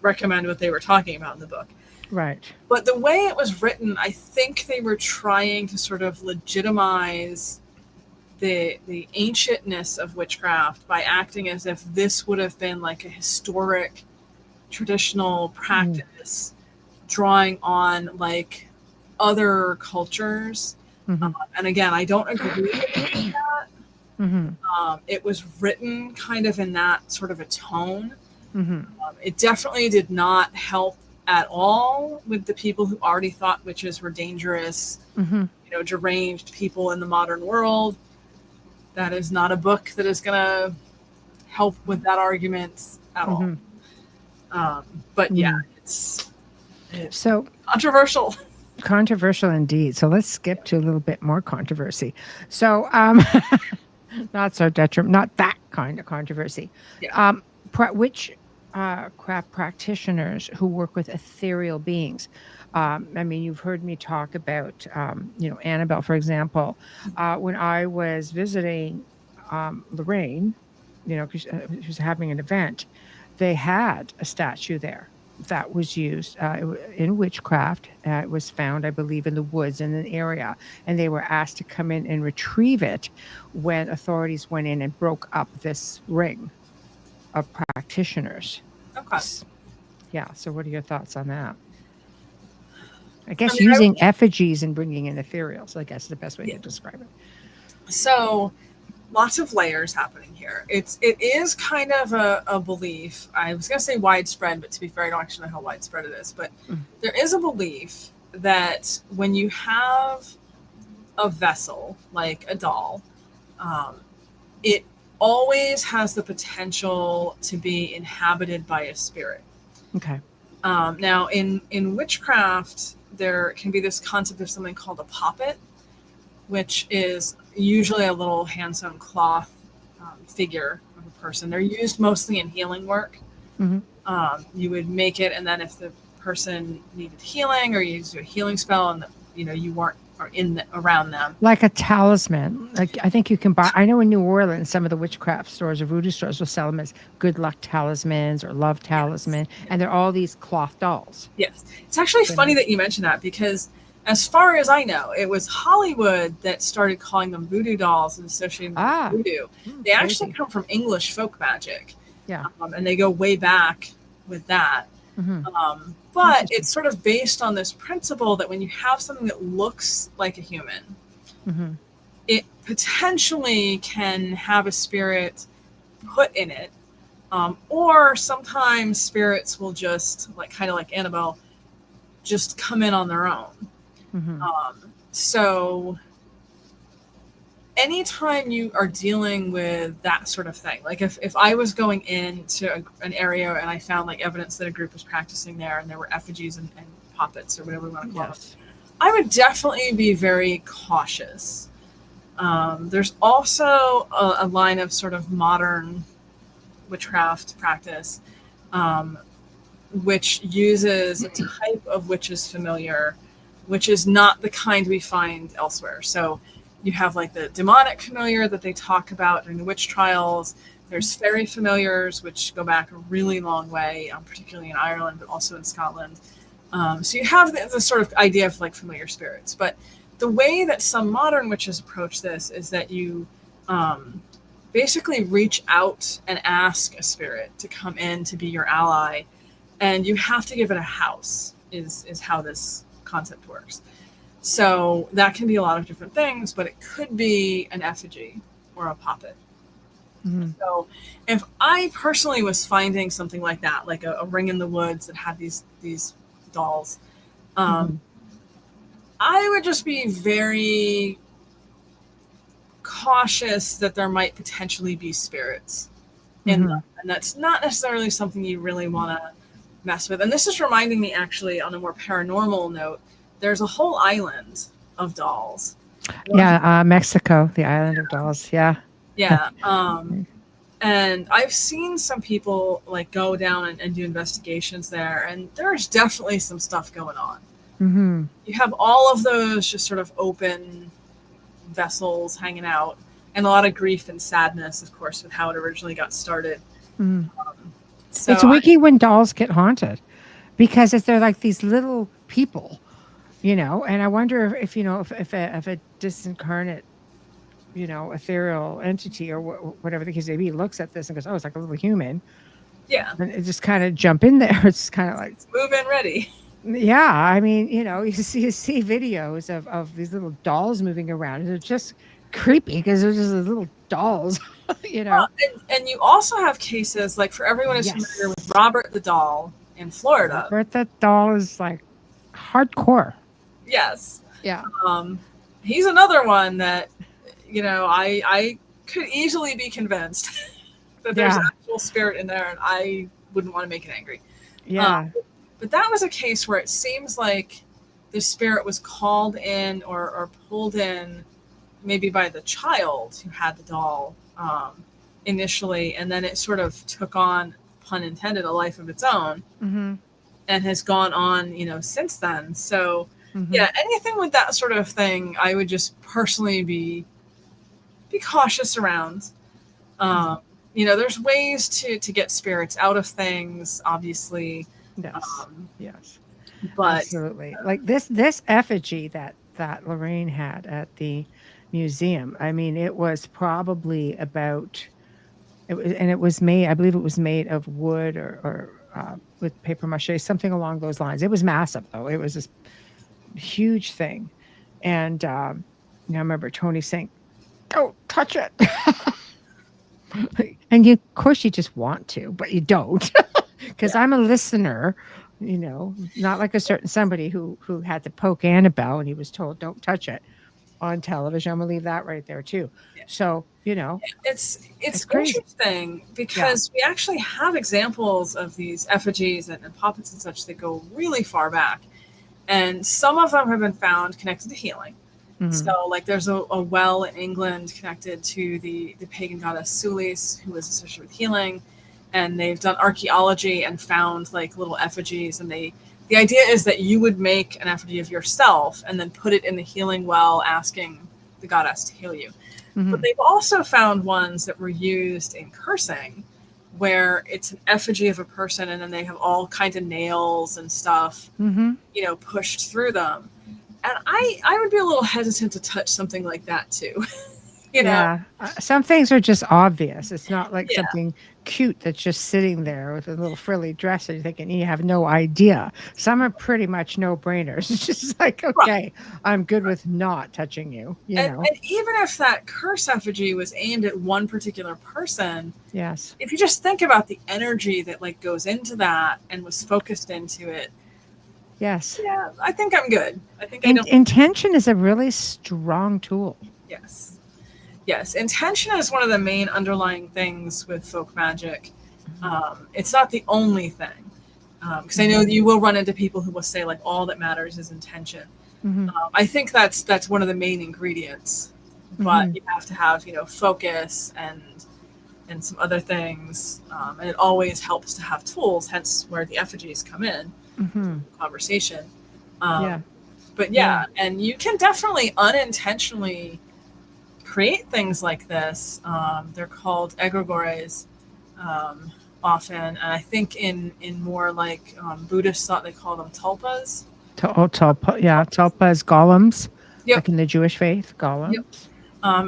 recommend what they were talking about in the book. Right. But the way it was written, I think they were trying to sort of legitimize the ancientness of witchcraft by acting as if this would have been like a historic traditional practice, drawing on like other cultures. And again, I don't agree with that. It was written kind of in that sort of a tone. It definitely did not help at all with the people who already thought witches were dangerous, deranged people in the modern world. That is not a book that is going to help with that argument at all. But yeah, it's so controversial. Controversial indeed. So let's skip to a little bit more controversy. So not that kind of controversy. Yeah. Witchcraft practitioners who work with ethereal beings. You've heard me talk about, Annabelle, for example. When I was visiting Lorraine, because she was having an event, they had a statue there that was used in witchcraft. It was found, I believe, in the woods in an area, and they were asked to come in and retrieve it when authorities went in and broke up this ring of practitioners. Okay. Yeah. So what are your thoughts on that? I guess using effigies and bringing in ethereals, I guess is the best way to describe it. So lots of layers happening here. It is kind of a belief. I was going to say widespread, but to be fair, I don't actually know how widespread it is. But there is a belief that when you have a vessel, like a doll, it always has the potential to be inhabited by a spirit. Okay. Now, in witchcraft, there can be this concept of something called a poppet, which is usually a little hand-sewn cloth figure of a person. They're used mostly in healing work. You would make it, and then if the person needed healing or you used a healing spell and you weren't around them, like a talisman. Like I think you can buy. I know in New Orleans, some of the witchcraft stores or voodoo stores will sell them as good luck talismans or love talisman, and they're all these cloth dolls. Yes, it's actually funny that you mentioned that, because as far as I know, it was Hollywood that started calling them voodoo dolls and associating them with voodoo. They actually come from English folk magic. Yeah, and they go way back with that. But it's sort of based on this principle that when you have something that looks like a human, it potentially can have a spirit put in it. Or sometimes spirits will just, kind of like Annabelle, just come in on their own. So anytime you are dealing with that sort of thing, like if I was going into an area and I found evidence that a group was practicing there and there were effigies and poppets or whatever we want to call them, I would definitely be very cautious. There's also a line of sort of modern witchcraft practice, which uses a type of witch's familiar, which is not the kind we find elsewhere. So you have the demonic familiar that they talk about during the witch trials. There's fairy familiars, which go back a really long way, particularly in Ireland, but also in Scotland. So you have the sort of idea of familiar spirits. But the way that some modern witches approach this is that you basically reach out and ask a spirit to come in to be your ally, and you have to give it a house. Is how this concept works. So that can be a lot of different things, but it could be an effigy or a puppet. Mm-hmm. So if I personally was finding something like that, like a ring in the woods that had these dolls, I would just be very cautious that there might potentially be spirits in them. And that's not necessarily something you really want to mess with. And this is reminding me, actually, on a more paranormal note, there's a whole island of dolls. Yeah, Mexico, the island of dolls. Yeah. Yeah. And I've seen some people like go down and do investigations there, and there's definitely some stuff going on. Mm-hmm. You have all of those just sort of open vessels hanging out, and a lot of grief and sadness, of course, with how it originally got started. So it's wiki when dolls get haunted, because they're like these little people, and I wonder if if a disincarnate, ethereal entity or whatever the case may be looks at this and goes, oh, it's like a little human. Yeah. And it just kind of jump in there. It's kind of like, move in ready. Yeah. I mean, you see videos of these little dolls moving around. And they're just creepy because they're just little dolls, Well, and you also have cases, like, for everyone who's familiar with Robert the Doll in Florida. Robert the Doll is like hardcore. Yes. Yeah. He's another one that, I could easily be convinced that there's an actual spirit in there, and I wouldn't want to make it angry. Yeah. But that was a case where it seems like the spirit was called in or pulled in maybe by the child who had the doll initially, and then it sort of took on, pun intended, a life of its own, and has gone on, since then. So yeah, anything with that sort of thing, I would just personally be cautious around. There's ways to get spirits out of things, obviously. Yes. But absolutely, like this effigy that Lorraine had at the museum. I mean, it was probably about. It was made. I believe it was made of wood or with paper mache, something along those lines. It was massive, though. It was this huge thing, and I remember Tony saying, "Don't touch it." And of course you just want to, but you don't, because I'm a listener, not like a certain somebody who had to poke Annabelle and he was told don't touch it on television. I'm gonna leave that right there too. Yeah. So it's interesting because we actually have examples of these effigies and puppets and such that go really far back, and some of them have been found connected to healing. So, like, there's a well in England connected to the pagan goddess Sulis, who was associated with healing, and they've done archaeology and found like little effigies. And the idea is that you would make an effigy of yourself and then put it in the healing well, asking the goddess to heal you. But they've also found ones that were used in cursing, where it's an effigy of a person, and then they have all kinds of nails and stuff, pushed through them. And I would be a little hesitant to touch something like that too. Yeah. Some things are just obvious. It's not like something cute that's just sitting there with a little frilly dress and you're thinking you have no idea. Some are pretty much no-brainers. It's just like, okay, I'm good with not touching you. And even if that curse effigy was aimed at one particular person, yes, if you just think about the energy that like goes into that and was focused into it, yes. Yeah, I think I'm good. I think intention is a really strong tool. Yes. Intention is one of the main underlying things with folk magic. It's not the only thing, because I know that you will run into people who will say like all that matters is intention. I think that's one of the main ingredients, but you have to have focus and some other things, and it always helps to have tools. Hence where the effigies come in. Conversation. But and you can definitely unintentionally create things like this. They're called egregores often, and I think in more like Buddhist thought they call them tulpas. Tulpas, golems, like in the Jewish faith, golems.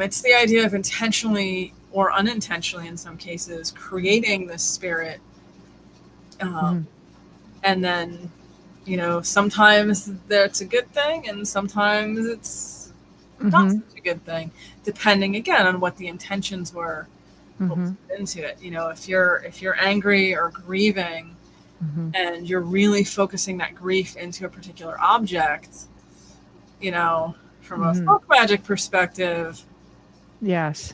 It's the idea of intentionally or unintentionally in some cases, creating this spirit. And then, you know, sometimes that's a good thing, and sometimes it's not such a good thing, depending again on what the intentions were into it. You know, if you're angry or grieving, and you're really focusing that grief into a particular object, you know, from a folk magic perspective. Yes.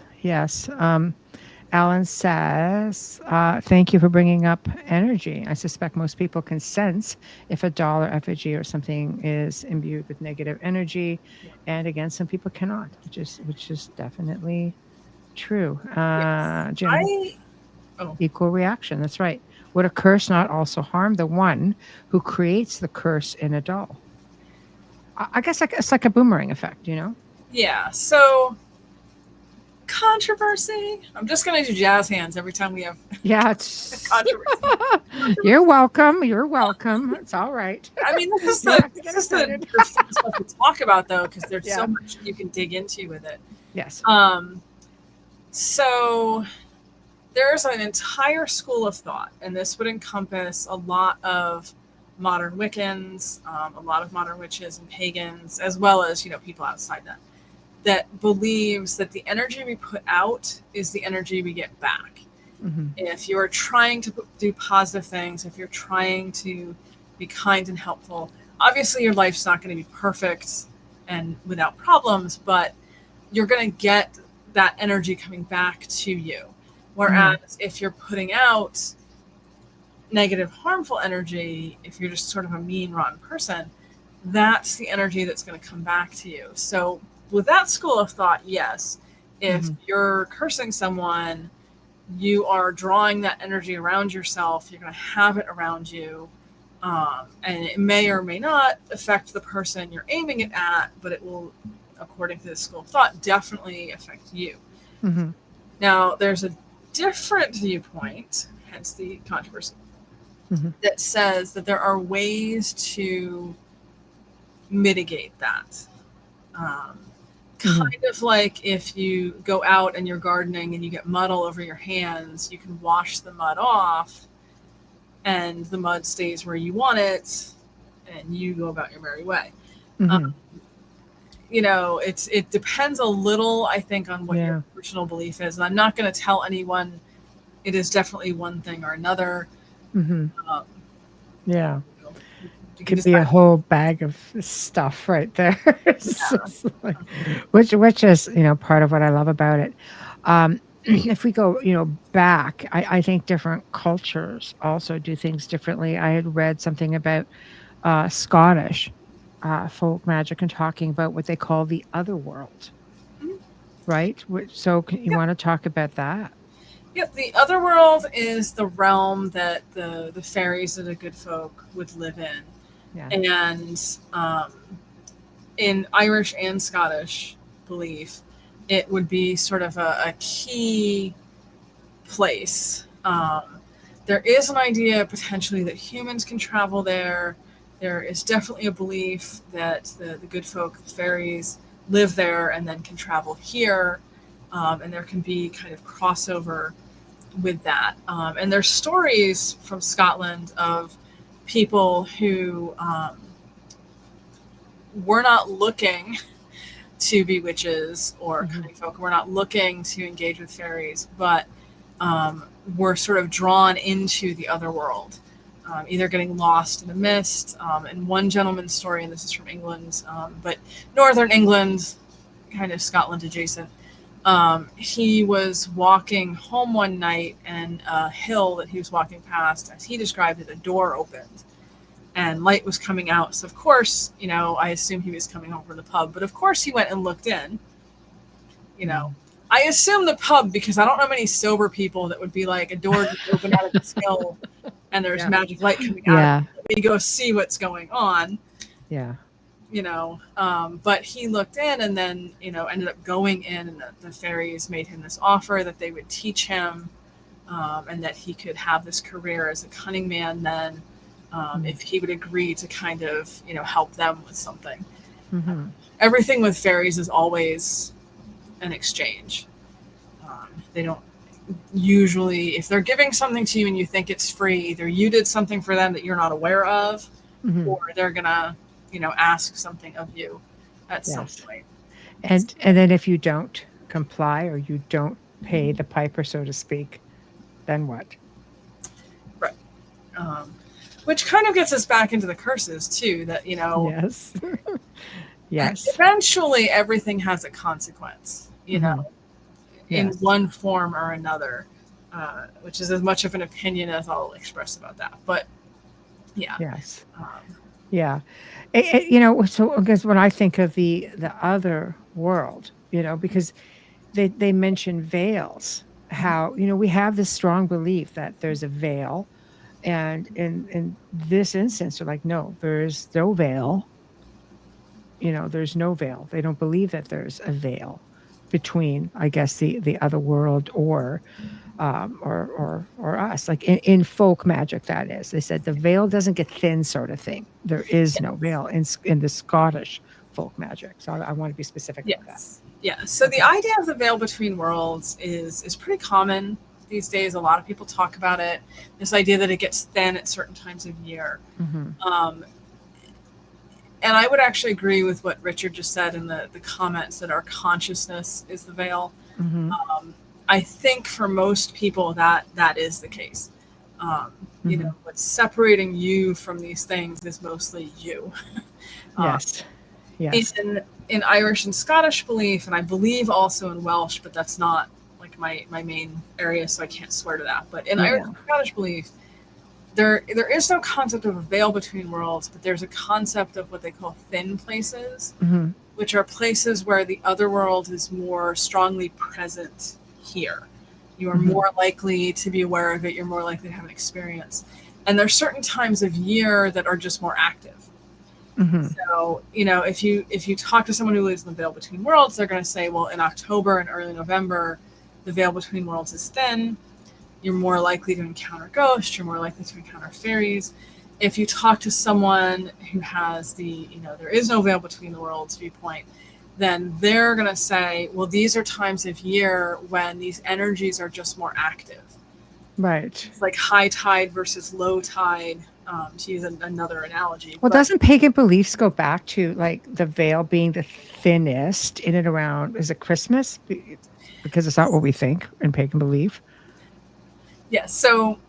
Alan says, thank you for bringing up energy. I suspect most people can sense if a doll or effigy or something is imbued with negative energy. And again, some people cannot, which is definitely true. Jim, equal reaction. That's right. Would a curse not also harm the one who creates the curse in a doll? I guess it's like a boomerang effect, you know? Yeah. So controversy. I'm just going to do jazz hands every time we have it's controversy. You're welcome. It's all right. I mean, this is the interesting stuff to talk about, though, because there's so much you can dig into with it. Yes. So there's an entire school of thought, and this would encompass a lot of modern Wiccans, a lot of modern witches and pagans, as well as, you know, people outside that believes that the energy we put out is the energy we get back. If you're trying to do positive things, if you're trying to be kind and helpful, obviously your life's not going to be perfect and without problems, but you're going to get that energy coming back to you. Whereas if you're putting out negative, harmful energy, if you're just sort of a mean, rotten person, that's the energy that's going to come back to you. So with that school of thought, yes, if you're cursing someone, you are drawing that energy around yourself. You're going to have it around you. And it may or may not affect the person you're aiming it at, but it will, according to the school of thought, definitely affect you. Now, there's a different viewpoint, hence the controversy, that says that there are ways to mitigate that. Kind of like if you go out and you're gardening and you get mud all over your hands, you can wash the mud off and the mud stays where you want it and you go about your merry way. You know, it depends a little, I think, on what your personal belief is. And I'm not going to tell anyone it is definitely one thing or another. It could be a whole bag of stuff right there. Which is, you know, part of what I love about it. If we go, you know, back, I think different cultures also do things differently. I had read something about Scottish folk magic and talking about what they call the other world, right? So you want to talk about that? Yep, the other world is the realm that the fairies of the good folk would live in. And in Irish and Scottish belief, it would be sort of a key place. There is an idea potentially that humans can travel there. There is definitely a belief that the good folk, the fairies, live there and then can travel here. And there can be kind of crossover with that. And there's stories from Scotland of people who were not looking to be witches or cunning folk, were not looking to engage with fairies, but were sort of drawn into the other world, either getting lost in the mist. And one gentleman's story, and this is from England, but northern England, kind of Scotland adjacent, he was walking home one night and a hill that he was walking past, as he described it, a door opened and light was coming out. So of course, you know, I assume he was coming home from the pub, but of course he went and looked in, you know. I assume the pub, because I don't know many sober people that would be like, a door just opened out of this hill and there's magic light coming out. Let me go see what's going on. You know, but he looked in and then, you know, ended up going in, and the fairies made him this offer that they would teach him, and that he could have this career as a cunning man then, if he would agree to kind of, you know, help them with something. Everything with fairies is always an exchange. They don't usually, if they're giving something to you and you think it's free, either you did something for them that you're not aware of, or they're gonna, ask something of you at some point. And then if you don't comply or you don't pay the piper, so to speak, then what? Right. Which kind of gets us back into the curses too, that, Yes. Yes. Eventually everything has a consequence, in one form or another, which is as much of an opinion as I'll express about that. But yeah. Yes. Yeah. So I guess when I think of the other world, because they mention veils, how, we have this strong belief that there's a veil. And in this instance, they're like, no, there's no veil. There's no veil. They don't believe that there's a veil between, I guess, the other world or us. Like in folk magic, that is. They said the veil doesn't get thin, sort of thing. There is no veil in the Scottish folk magic. So I want to be specific about that. Yeah. So the idea of the veil between worlds is pretty common these days. A lot of people talk about it. This idea that it gets thin at certain times of year. And I would actually agree with what Richard just said in the comments, that our consciousness is the veil. I think for most people that is the case. What's separating you from these things is mostly you. Yes. In Irish and Scottish belief, and I believe also in Welsh, but that's not like my main area, so I can't swear to that. But in Irish and Scottish belief, there is no concept of a veil between worlds, but there's a concept of what they call thin places, which are places where the other world is more strongly present here. You are more likely to be aware of it. You're more likely to have an experience. And there's certain times of year that are just more active. So, if you talk to someone who lives in the veil between worlds, they're going to say, well, in October and early November, the veil between worlds is thin. You're more likely to encounter ghosts. You're more likely to encounter fairies. If you talk to someone who has the, there is no veil between the worlds viewpoint, then they're going to say, well, these are times of year when these energies are just more active. Right. It's like high tide versus low tide, to use another analogy. Well, doesn't pagan beliefs go back to like the veil being the thinnest in and around, is it Christmas? Because it's not what we think in pagan belief. Yes. So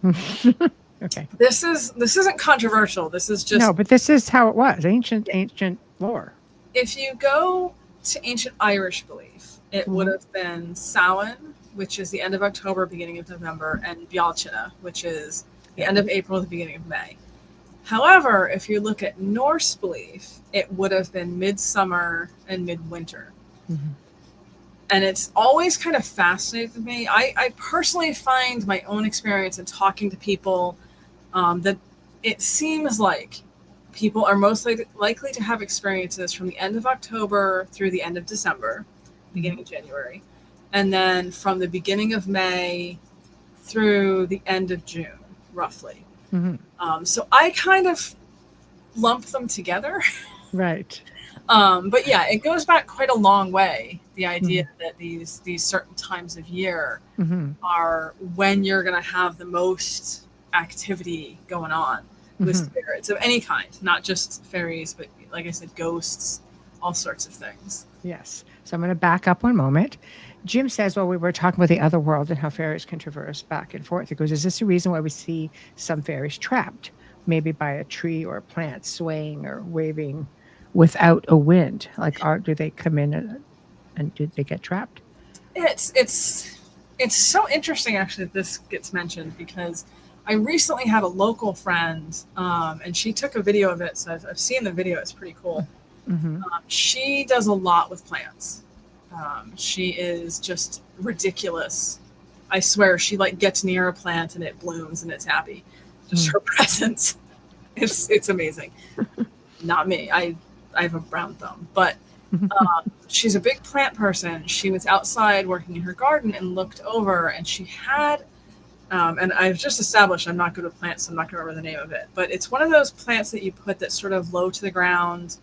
okay. This isn't controversial. This is just, no, but this is how it was. Ancient lore. If you go to ancient Irish belief, it would have been Samhain, which is the end of October, beginning of November, and Bealtaine, which is the end of April, the beginning of May. However, if you look at Norse belief, it would have been midsummer and midwinter. And it's always kind of fascinated me. I personally find my own experience in talking to people that it seems like people are most likely to have experiences from the end of October through the end of December, beginning of January, and then from the beginning of May through the end of June, roughly. So I kind of lump them together. Right. But yeah, it goes back quite a long way. The idea that these certain times of year are when you're going to have the most activity going on with spirits of any kind, not just fairies, but like I said, ghosts, all sorts of things. Yes. So I'm going to back up one moment. Jim says, well, we were talking about the other world and how fairies can traverse back and forth. He goes, is this the reason why we see some fairies trapped, maybe by a tree or a plant swaying or waving without a wind? Like, do they come in and do they get trapped? It's so interesting, actually, that this gets mentioned, because I recently had a local friend, and she took a video of it. So I've seen the video. It's pretty cool. She does a lot with plants. She is just ridiculous. I swear, she like gets near a plant and it blooms and it's happy. Just her presence. It's amazing. Not me. I have a brown thumb, but she's a big plant person. She was outside working in her garden and looked over, and she had, and I've just established I'm not good with plants, so I'm not going to remember the name of it, but it's one of those plants that you put that's sort of low to the ground,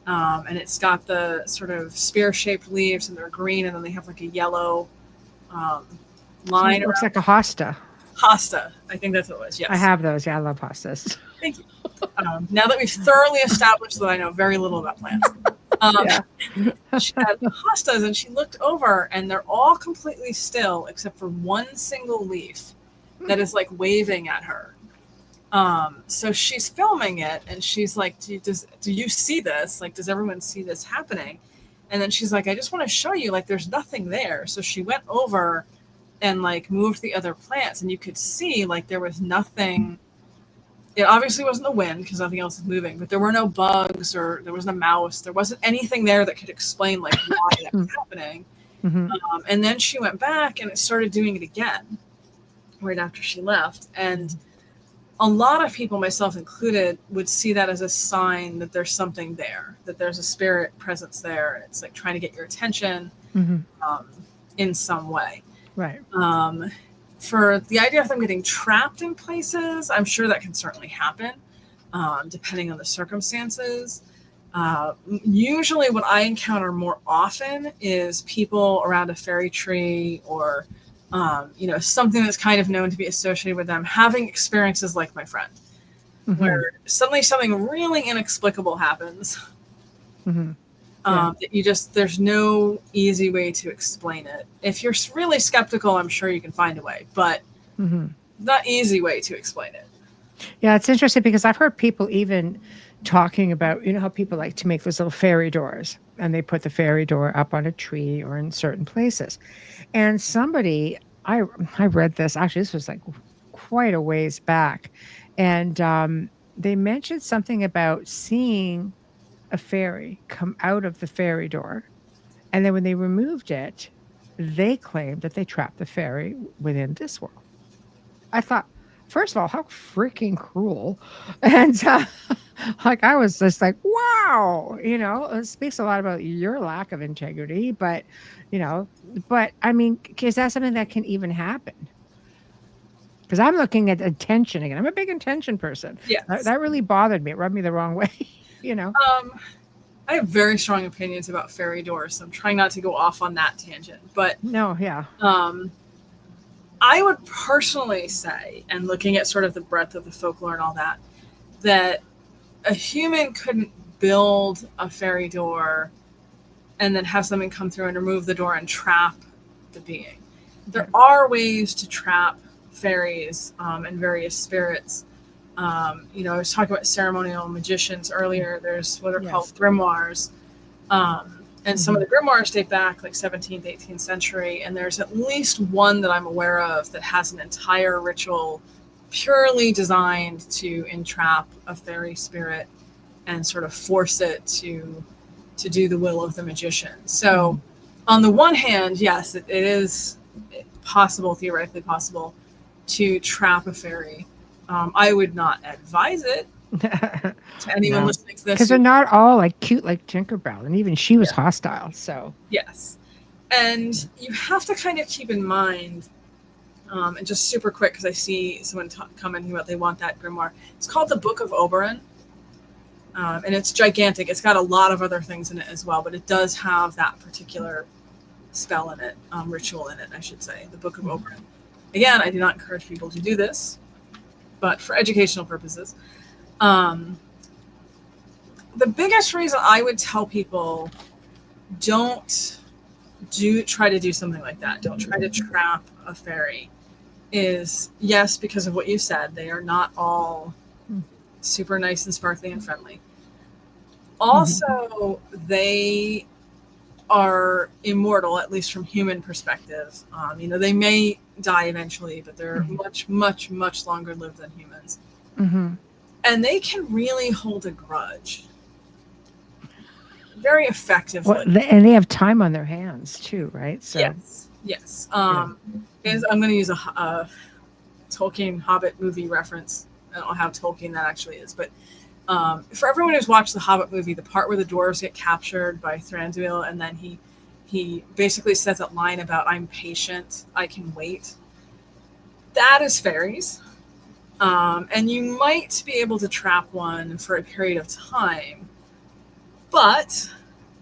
and it's got the sort of spear-shaped leaves, and they're green, and then they have like a yellow line It looks around like a hosta. hosta. I think that's what it was. Yes. I have those. Yeah, I love hostas. Thank you. Now that we've thoroughly established that I know very little about plants, Yeah. she had hostas, and she looked over, and they're all completely still except for one single leaf that is like waving at her. So she's filming it, and she's like, do you see this? Like, does everyone see this happening? And then she's like, I just want to show you, like, there's nothing there. So she went over and like moved the other plants, and you could see like there was nothing. It obviously wasn't the wind because nothing else is moving, but there were no bugs, or there wasn't a mouse. There wasn't anything there that could explain like why that was happening. Mm-hmm. And then she went back and it started doing it again right after she left. And a lot of people, myself included, would see that as a sign that there's something there, that there's a spirit presence there. It's like trying to get your attention in some way. Right. For the idea of them getting trapped in places, I'm sure that can certainly happen, depending on the circumstances. Usually what I encounter more often is people around a fairy tree or something that's kind of known to be associated with them having experiences like my friend, where suddenly something really inexplicable happens. That there's no easy way to explain it. If you're really skeptical, I'm sure you can find a way, but not easy way to explain it. Yeah, it's interesting because I've heard people even talking about, how people like to make those little fairy doors, and they put the fairy door up on a tree or in certain places. And somebody, I read this, actually, this was like quite a ways back. And they mentioned something about seeing a fairy come out of the fairy door. And then when they removed it, they claimed that they trapped the fairy within this world. I thought, first of all, how freaking cruel. And I was just like, wow, it speaks a lot about your lack of integrity. But, I mean, is that something that can even happen? Because I'm looking at intention again. I'm a big intention person. Yes. That really bothered me. It rubbed me the wrong way, I have very strong opinions about fairy doors, so I'm trying not to go off on that tangent. But no, yeah. I would personally say, and looking at sort of the breadth of the folklore and all that, that a human couldn't build a fairy door and then have something come through and remove the door and trap the being. There are ways to trap fairies and various spirits. I was talking about ceremonial magicians earlier. There's what are called grimoires. And some of the grimoires date back like 17th, 18th century. And there's at least one that I'm aware of that has an entire ritual purely designed to entrap a fairy spirit and sort of force it to do the will of the magician. So on the one hand, yes, it is possible, theoretically possible, to trap a fairy. I would not advise it to anyone listening to this. Because they're not all like cute like Tinkerbell, and even she was hostile. So yes. And you have to kind of keep in mind, and just super quick, because I see someone commenting about they want that grimoire. It's called the Book of Oberon. And it's gigantic. It's got a lot of other things in it as well, but it does have that particular spell in it, ritual in it, I should say, the Book of Oberon. Again, I do not encourage people to do this, but for educational purposes. The biggest reason I would tell people don't try to do something like that, don't try to trap a fairy, is yes, because of what you said, they are not all super nice and sparkly and friendly. Also, they are immortal, at least from human perspective. They may die eventually, but they're much, much, much longer lived than humans. And they can really hold a grudge very effectively. Well, and they have time on their hands too, right? So yes. I'm going to use a Tolkien Hobbit movie reference. I don't know how Tolkien that actually is, but for everyone who's watched the Hobbit movie, the part where the dwarves get captured by Thranduil, and then he basically says that line about "I'm patient, I can wait." That is fairies, and you might be able to trap one for a period of time, but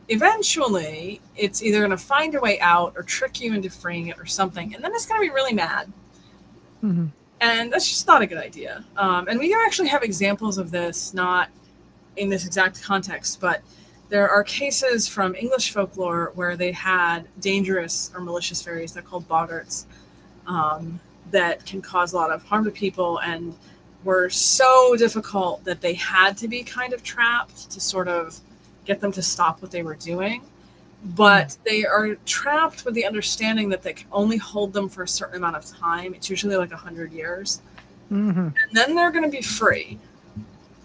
eventually it's either going to find a way out or trick you into freeing it or something, and then it's going to be really mad. Mm-hmm. And that's just not a good idea. And we do actually have examples of this, not in this exact context, but there are cases from English folklore where they had dangerous or malicious fairies. They're called boggarts, that can cause a lot of harm to people and were so difficult that they had to be kind of trapped to sort of get them to stop what they were doing. But they are trapped with the understanding that they can only hold them for a certain amount of time. It's usually like 100 years. Mm-hmm. And then they're going to be free.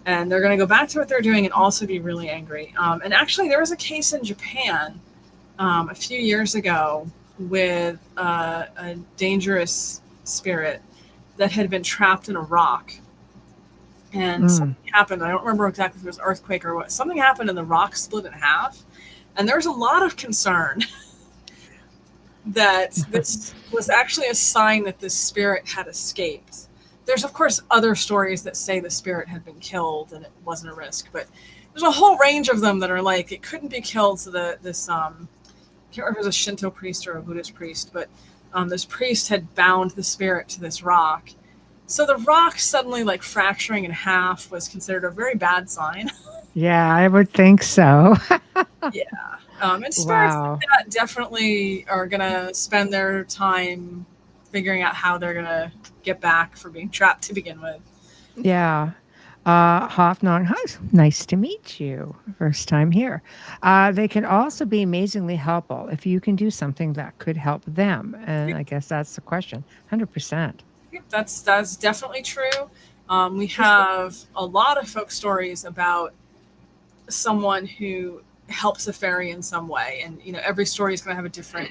And they're going to go back to what they're doing and also be really angry. And actually, there was a case in Japan a few years ago with a dangerous spirit that had been trapped in a rock. And something happened. I don't remember exactly if it was an earthquake or what. Something happened and the rock split in half. And there was a lot of concern that this was actually a sign that this spirit had escaped. There's, of course, other stories that say the spirit had been killed and it wasn't a risk. But there's a whole range of them that are like, it couldn't be killed. So I can't remember if it was a Shinto priest or a Buddhist priest, but this priest had bound the spirit to this rock. So the rock suddenly like fracturing in half was considered a very bad sign. Yeah, I would think so. Yeah. And spirits like that definitely are going to spend their time figuring out how they're going to get back for being trapped to begin with. Yeah. Hoffnong, hi, nice to meet you. First time here. They can also be amazingly helpful if you can do something that could help them. And I guess that's the question. 100%. That's definitely true. We have a lot of folk stories about someone who helps a fairy in some way, and every story is going to have a different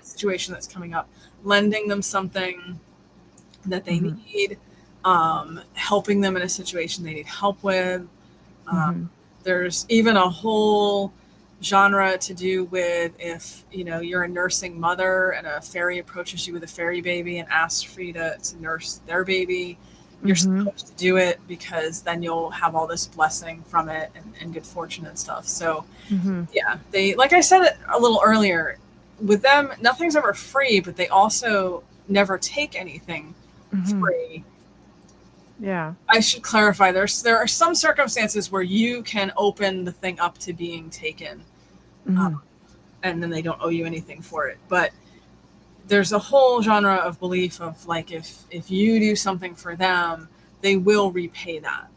situation that's coming up, lending them something that they need, helping them in a situation they need help with. There's even a whole genre to do with if you're a nursing mother and a fairy approaches you with a fairy baby and asks for you to nurse their baby. You're supposed to do it because then you'll have all this blessing from it and good fortune and stuff. So yeah, they, like I said a little earlier, with them, nothing's ever free, but they also never take anything free. Yeah. I should clarify, there are some circumstances where you can open the thing up to being taken, and then they don't owe you anything for it. But there's a whole genre of belief of like if you do something for them, they will repay that.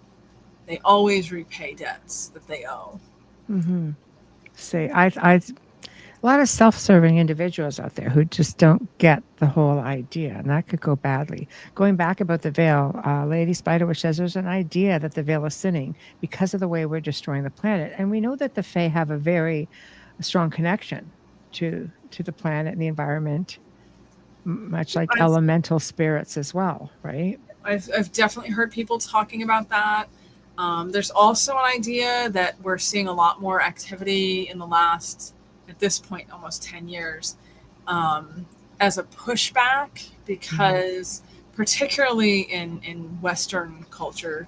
They always repay debts that they owe. See, I a lot of self-serving individuals out there who just don't get the whole idea, and that could go badly. Going back about the veil, Lady Spiderwitch says there's an idea that the veil is sinning because of the way we're destroying the planet, and we know that the Fae have a very strong connection to the planet and the environment, much like elemental spirits as well, right? I've definitely heard people talking about that. There's also an idea that we're seeing a lot more activity in the last, at this point, almost 10 years, as a pushback, because particularly in Western culture,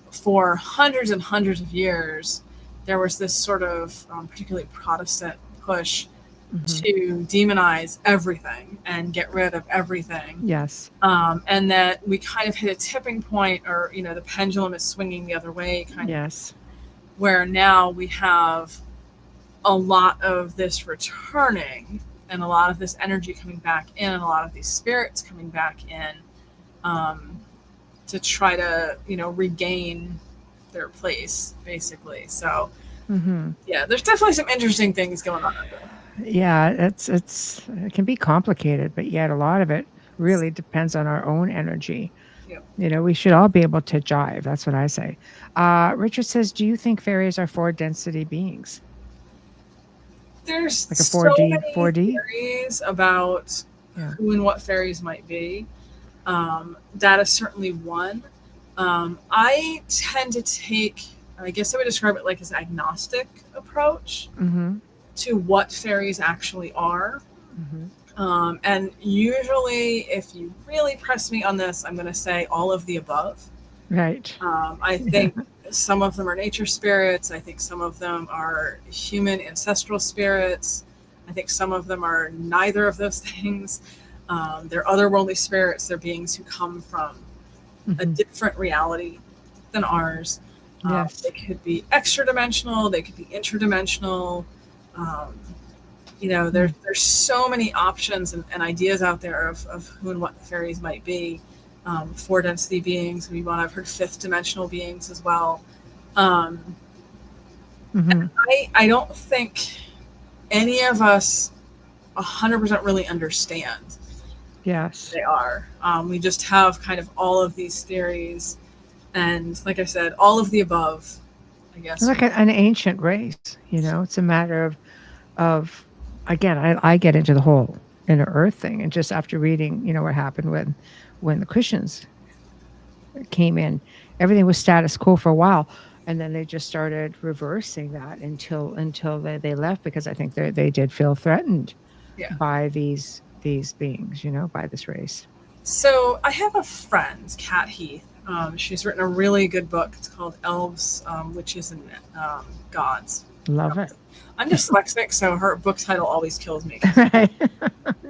for hundreds and hundreds of years, there was this sort of particularly Protestant push to demonize everything and get rid of everything. Yes. And that we kind of hit a tipping point, or the pendulum is swinging the other way, kind of, where now we have a lot of this returning and a lot of this energy coming back in and a lot of these spirits coming back in, to try to regain their place, basically. So yeah, there's definitely some interesting things going on out there. Yeah, it can be complicated, but yet a lot of it really depends on our own energy. Yep. We should all be able to jive. That's what I say. Richard says, do you think fairies are 4-density beings? There's like a 4D, so many 4D? theories about who and what fairies might be. That is certainly one. I tend to take, I guess I would describe it like as agnostic approach to what fairies actually are. And usually, if you really press me on this, I'm going to say all of the above. Right. I think some of them are nature spirits. I think some of them are human ancestral spirits. I think some of them are neither of those things. They're otherworldly spirits. They're beings who come from a different reality than ours. Yes. They could be extra dimensional. They could be interdimensional. There's so many options and ideas out there of who and what the fairies might be. 4 density beings. I've heard 5th dimensional beings as well. I don't think any of us 100% really understand. Yes. They are. We just have kind of all of these theories, and like I said, all of the above, I guess. Like an ancient race, it's a matter of again, I get into the whole inner earth thing, and just after reading, what happened when the Christians came in, everything was status quo for a while, and then they just started reversing that until they left, because I think they did feel threatened by these beings, by this race. So I have a friend, Kat Heath. She's written a really good book. It's called Elves, Witches and Gods. Love it. I'm dyslexic, so her book title always kills me. Right.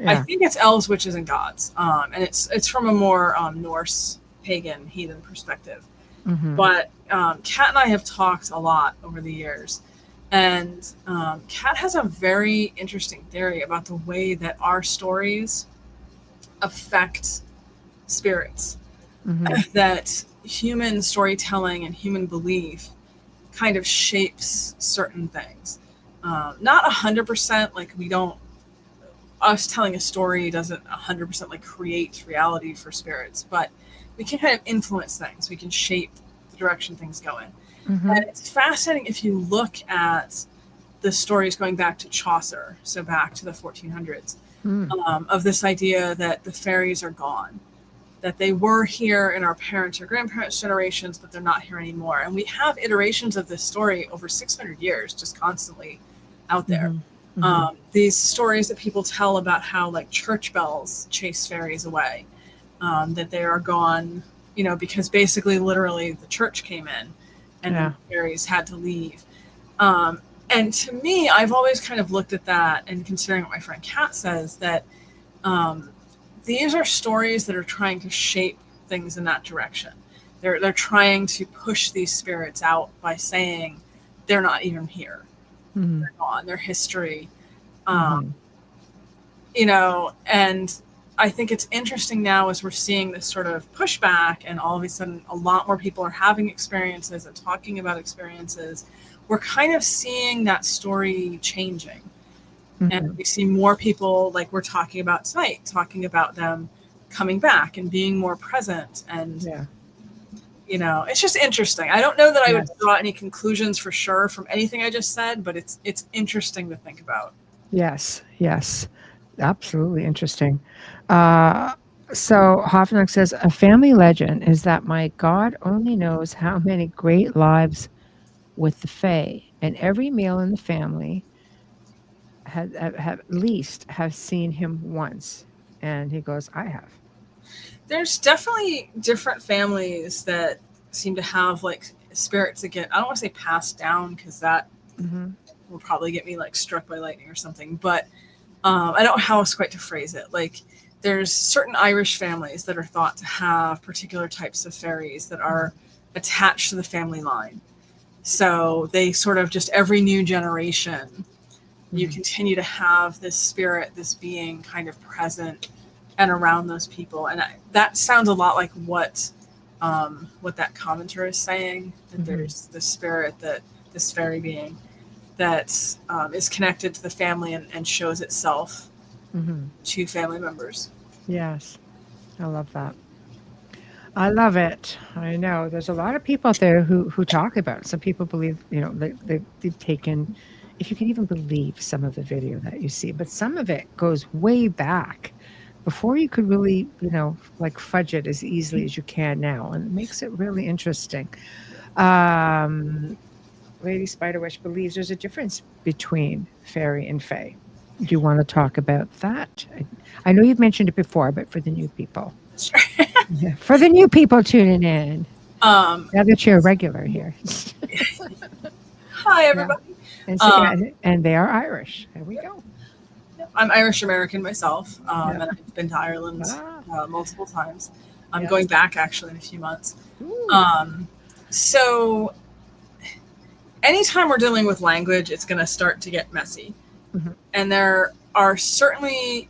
I think it's Elves, Witches, and Gods, and it's from a more Norse, pagan, heathen perspective. But Kat and I have talked a lot over the years, and Kat has a very interesting theory about the way that our stories affect spirits. That human storytelling and human belief kind of shapes certain things. Not 100%, like us telling a story doesn't 100% like create reality for spirits, but we can kind of influence things. We can shape the direction things go in. And it's fascinating if you look at the stories going back to Chaucer, so back to the 1400s, of this idea that the fairies are gone, that they were here in our parents' or grandparents' generations, but they're not here anymore. And we have iterations of this story over 600 years, just constantly out there. These stories that people tell about how like church bells chase fairies away, that they are gone, because basically literally the church came in and the fairies had to leave. And to me, I've always kind of looked at that, and considering what my friend Kat says, that these are stories that are trying to shape things in that direction. They're trying to push these spirits out by saying they're not even here. They're gone. Their history. And I think it's interesting now as we're seeing this sort of pushback, and all of a sudden a lot more people are having experiences and talking about experiences. We're kind of seeing that story changing. And we see more people, like we're talking about tonight, talking about them coming back and being more present. And, it's just interesting. I don't know that I would draw any conclusions for sure from anything I just said, but it's interesting to think about. Yes. Absolutely interesting. So Hoffman says, a family legend is that my God only knows how many great lives with the Fae, and every male in the family have at least have seen him once. And he goes, I have. There's definitely different families that seem to have like spirits that get, I don't want to say passed down, because that will probably get me like struck by lightning or something, but I don't know how else quite to phrase it. Like there's certain Irish families that are thought to have particular types of fairies that are attached to the family line. So they sort of just every new generation, you continue to have this spirit, this being kind of present and around those people. And that sounds a lot like what that commenter is saying, that there's this spirit, that this fairy being that is connected to the family and shows itself to family members. Yes. I love that. I love it. I know there's a lot of people out there who talk about it. Some people believe, they've taken, if you can even believe some of the video that you see, but some of it goes way back before you could really, like fudge it as easily as you can now. And it makes it really interesting. Lady Spiderwish believes there's a difference between fairy and fae. Do you want to talk about that? I know you've mentioned it before, but for the new people. Sure. Yeah, for the new people tuning in. Now that you're a regular here. Hi, Yeah. everybody. And, so, and they are Irish. There we go. I'm Irish American myself, Yeah. and I've been to Ireland Ah. multiple times. I'm Yeah. going back actually in a few months. Ooh. So anytime we're dealing with language, it's going to start to get messy. Mhm. And there are certainly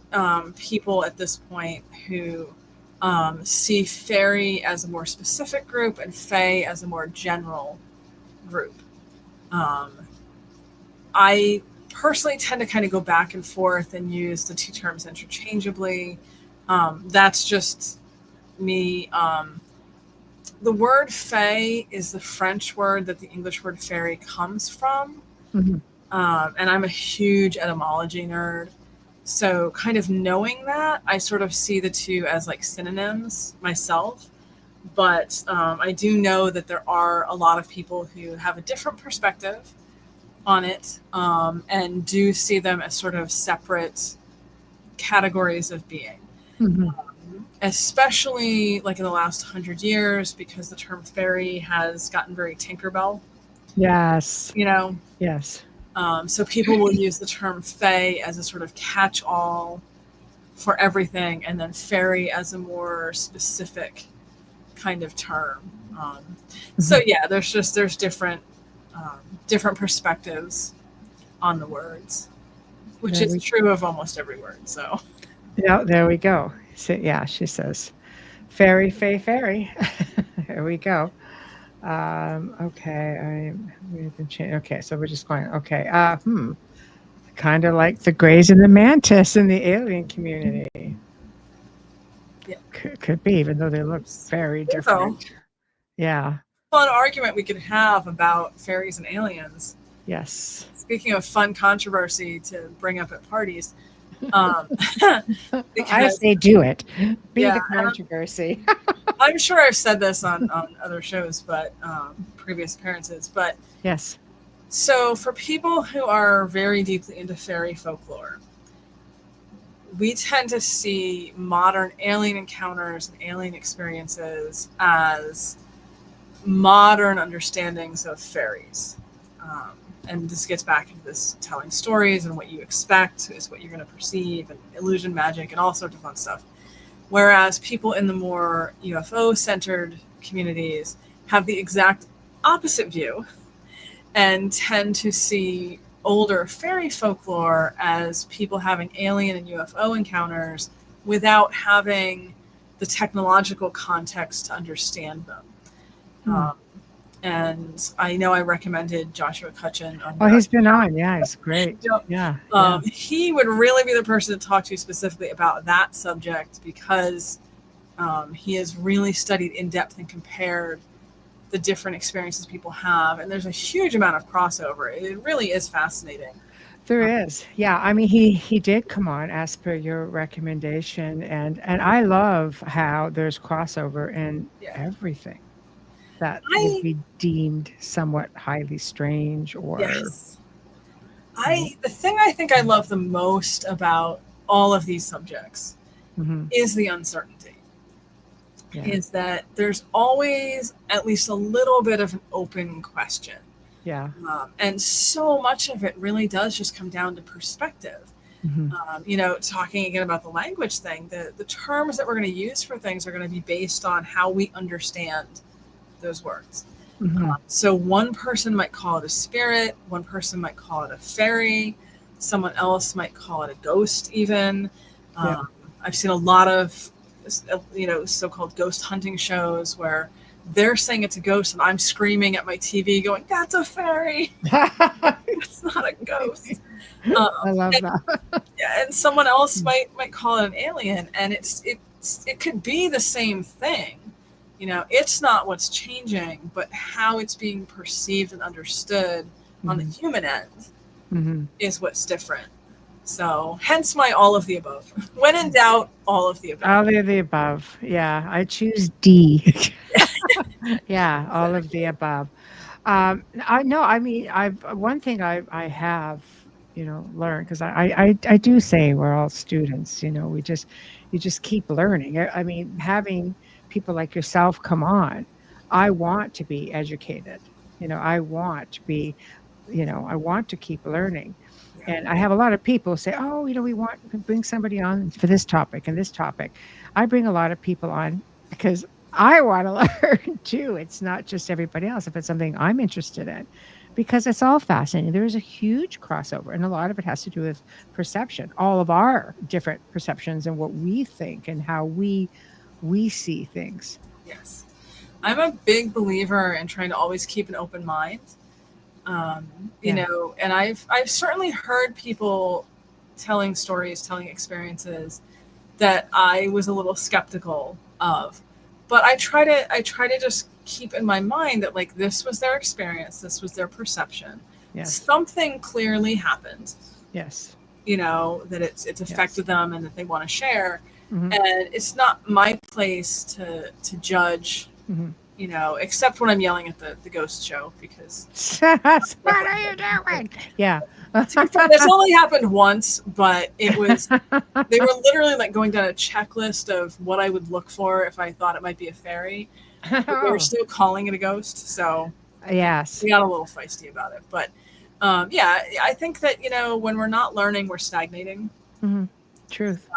people at this point who see fairy as a more specific group and fae as a more general group. I personally tend to kind of go back and forth and use the two terms interchangeably. That's just me. The word fae is the French word that the English word fairy comes from. Mhm. And I'm a huge etymology nerd. So kind of knowing that, I sort of see the two as like synonyms myself. But I do know that there are a lot of people who have a different perspective on it, and do see them as sort of separate categories of being. Mhm. Especially like in the last 100 years, because the term fairy has gotten very Tinkerbell, Yes. you know? Yes. So people will use the term fae as a sort of catch-all for everything, and then fairy as a more specific kind of term. So yeah, there's different different perspectives on the words, which is true of almost every word. So yeah, there we go. So, yeah, she says, fairy, fae, fairy. There we go. Okay, we've been changing. Okay, so we're just going. Okay, kind of like the Greys and the Mantis in the alien community. yeah, Could be, even though they look very different. Yeah. Fun argument we could have about fairies and aliens. Yes. Speaking of fun controversy to bring up at parties, I say do it. Be the controversy. I'm sure I've said this on other shows, but previous appearances. But yes. So for people who are very deeply into fairy folklore, we tend to see modern alien encounters and alien experiences as modern understandings of fairies. And this gets back into this telling stories, and what you expect is what you're going to perceive, and illusion magic and all sorts of fun stuff. Whereas people in the more UFO-centered communities have the exact opposite view and tend to see older fairy folklore as people having alien and UFO encounters without having the technological context to understand them. And I know I recommended Joshua Cutchin. He's been on. Yeah, he's great. Yeah. He would really be the person to talk to specifically about that subject, because he has really studied in depth and compared the different experiences people have. And there's a huge amount of crossover. It really is fascinating. There is. Yeah. I mean, he did come on as per your recommendation. And I love how there's crossover in everything that would be deemed somewhat highly strange or. Yes. The thing I think I love the most about all of these subjects is the uncertainty. Yeah. Is that there's always at least a little bit of an open question. Yeah. And so much of it really does just come down to perspective. Talking again about the language thing, the terms that we're going to use for things are going to be based on how we understand those words. So one person might call it a spirit, one person might call it a fairy, someone else might call it a ghost even. I've seen a lot of so-called ghost hunting shows where they're saying it's a ghost and I'm screaming at my TV going, that's a fairy. It's not a ghost. I love that. And someone else might call it an alien, and it could be the same thing. It's not what's changing, but how it's being perceived and understood on the human end is what's different. So hence my all of the above. When in doubt, all of the above. All of the above. Yeah, I choose D. Yeah, all of the above. One thing I have, learned, because I do say we're all students, you just keep learning. I mean, having people like yourself come on I want to be educated. I want to be, I want to keep learning. And I have a lot of people say, oh, we want to bring somebody on for this topic and this topic. I bring a lot of people on because I want to learn too. It's not just everybody else. If it's something I'm interested in, because it's all fascinating. There is a huge crossover, and a lot of it has to do with perception, all of our different perceptions and what we think and how we see things. Yes. I'm a big believer in trying to always keep an open mind. And I've certainly heard people telling stories, telling experiences that I was a little skeptical of. But I try to just keep in my mind that, like, this was their experience, this was their perception. Yes. Something clearly happened. Yes. That it's affected them and that they want to share. Mm-hmm. And it's not my place to judge, Mm-hmm. Except when I'm yelling at the ghost show, because what are you doing? Yeah. That's only happened once, but it was, they were literally like going down a checklist of what I would look for if I thought it might be a fairy. But they were still calling it a ghost. So yes, we got a little feisty about it. But I think that, when we're not learning, we're stagnating. Mm-hmm. Truth.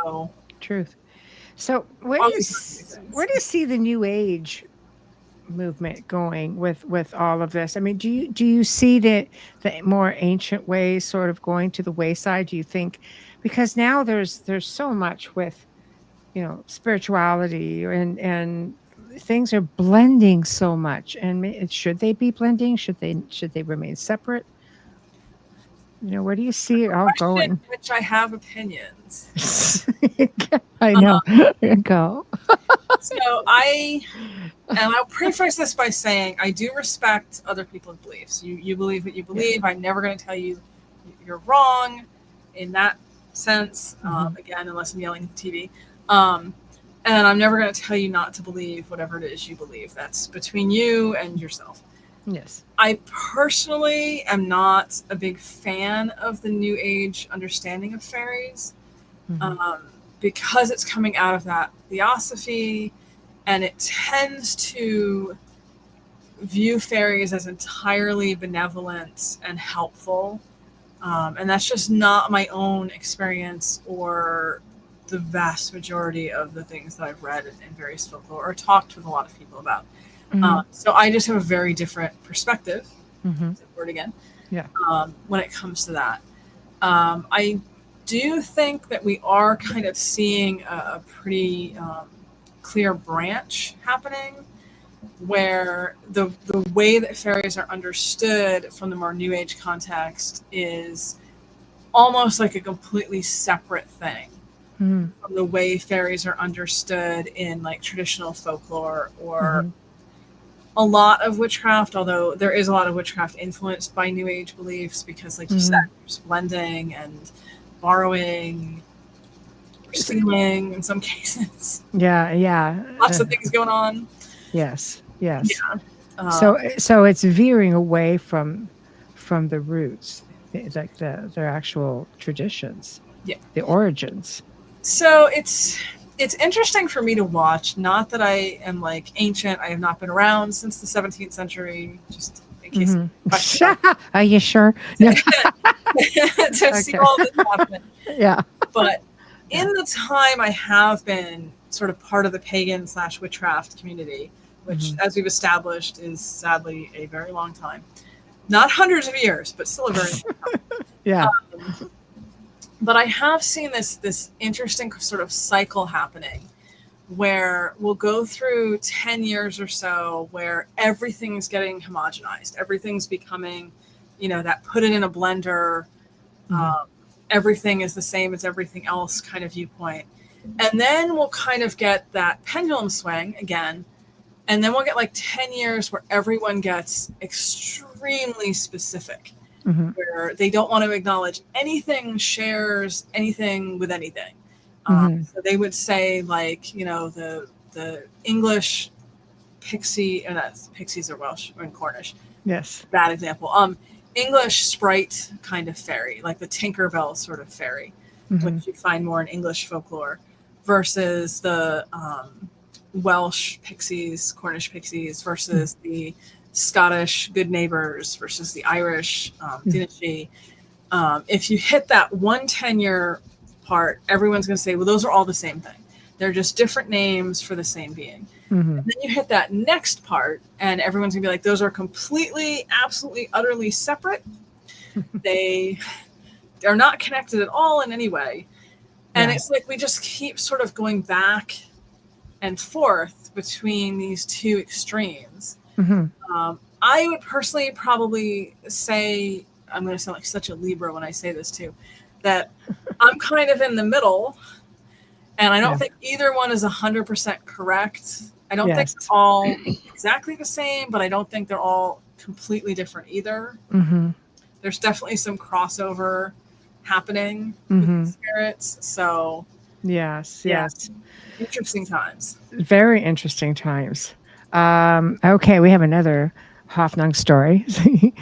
Truth. So where do you see the New Age movement going with all of this? I mean, do you see the more ancient ways sort of going to the wayside? Do you think, because now there's so much with spirituality and things are blending so much, and should they be blending? Should they remain separate? Where do you see it all going? Which I have opinions. I know. Go. So I'll preface this by saying I do respect other people's beliefs. You believe what you believe. Yeah. I'm never going to tell you you're wrong in that sense. Mm-hmm. Again, unless I'm yelling at the TV. And I'm never going to tell you not to believe whatever it is you believe. That's between you and yourself. Yes. I personally am not a big fan of the New Age understanding of fairies. Mm-hmm. Because it's coming out of that theosophy, and it tends to view fairies as entirely benevolent and helpful. And that's just not my own experience or the vast majority of the things that I've read in various folklore or talked with a lot of people about. Mm-hmm. So I just have a very different perspective. Mm-hmm. Word again. Yeah. When it comes to that. I do think that we are kind of seeing a pretty clear branch happening, where the way that fairies are understood from the more New Age context is almost like a completely separate thing from the way fairies are understood in like traditional folklore or a lot of witchcraft, although there is a lot of witchcraft influenced by New Age beliefs because, like you said, there's blending and borrowing, or stealing in some cases. Yeah. Lots of things going on. Yes. Yeah. So it's veering away from the roots, like their actual traditions. Yeah. The origins. So it's interesting for me to watch. Not that I am like ancient. I have not been around since the 17th century. Just in case. Are you sure? No. To see all this happen. Yeah. But in the time I have been sort of part of the pagan / witchcraft community, which, as we've established, is sadly a very long time. Not hundreds of years, but still a very long time. Yeah. But I have seen this interesting sort of cycle happening where we'll go through 10 years or so where everything's getting homogenized. Everything's becoming, that put it in a blender. Everything is the same as everything else kind of viewpoint. And then we'll kind of get that pendulum swing again. And then we'll get like 10 years where everyone gets extremely specific. Where they don't want to acknowledge anything shares anything with anything. So they would say like, the English pixie, and pixies are Welsh or in Cornish. Yes. Bad example. English sprite kind of fairy, like the Tinkerbell sort of fairy, which you find more in English folklore, versus the Welsh pixies, Cornish pixies versus the Scottish good neighbors versus the Irish Dinishi. If you hit that one tenure part, everyone's going to say, well, those are all the same thing. They're just different names for the same being. Mm-hmm. And then you hit that next part, and everyone's going to be like, those are completely, absolutely, utterly separate. They're not connected at all in any way. And Yeah. it's like we just keep sort of going back and forth between these two extremes. Mm-hmm. I would personally probably say, I'm going to sound like such a Libra when I say this too, that I'm kind of in the middle, and I don't think either one is 100% correct. I don't think they're all exactly the same, but I don't think they're all completely different either. Mm-hmm. There's definitely some crossover happening with the spirits. So Yes. interesting times. Very interesting times. Okay, we have another Hoffnung story.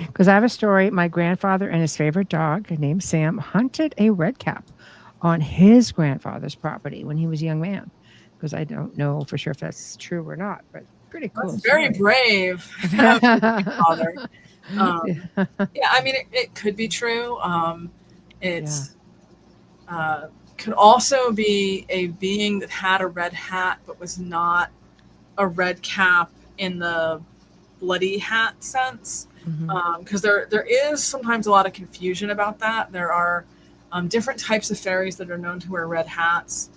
Because I have a story. My grandfather and his favorite dog, named Sam, hunted a redcap on his grandfather's property when he was a young man. Because I don't know for sure if that's true or not, but pretty cool. That's very brave. Father. Yeah, I mean, it could be true. Could also be a being that had a red hat but was not a red cap in the bloody hat sense, because there is sometimes a lot of confusion about that. There are different types of fairies that are known to wear red hats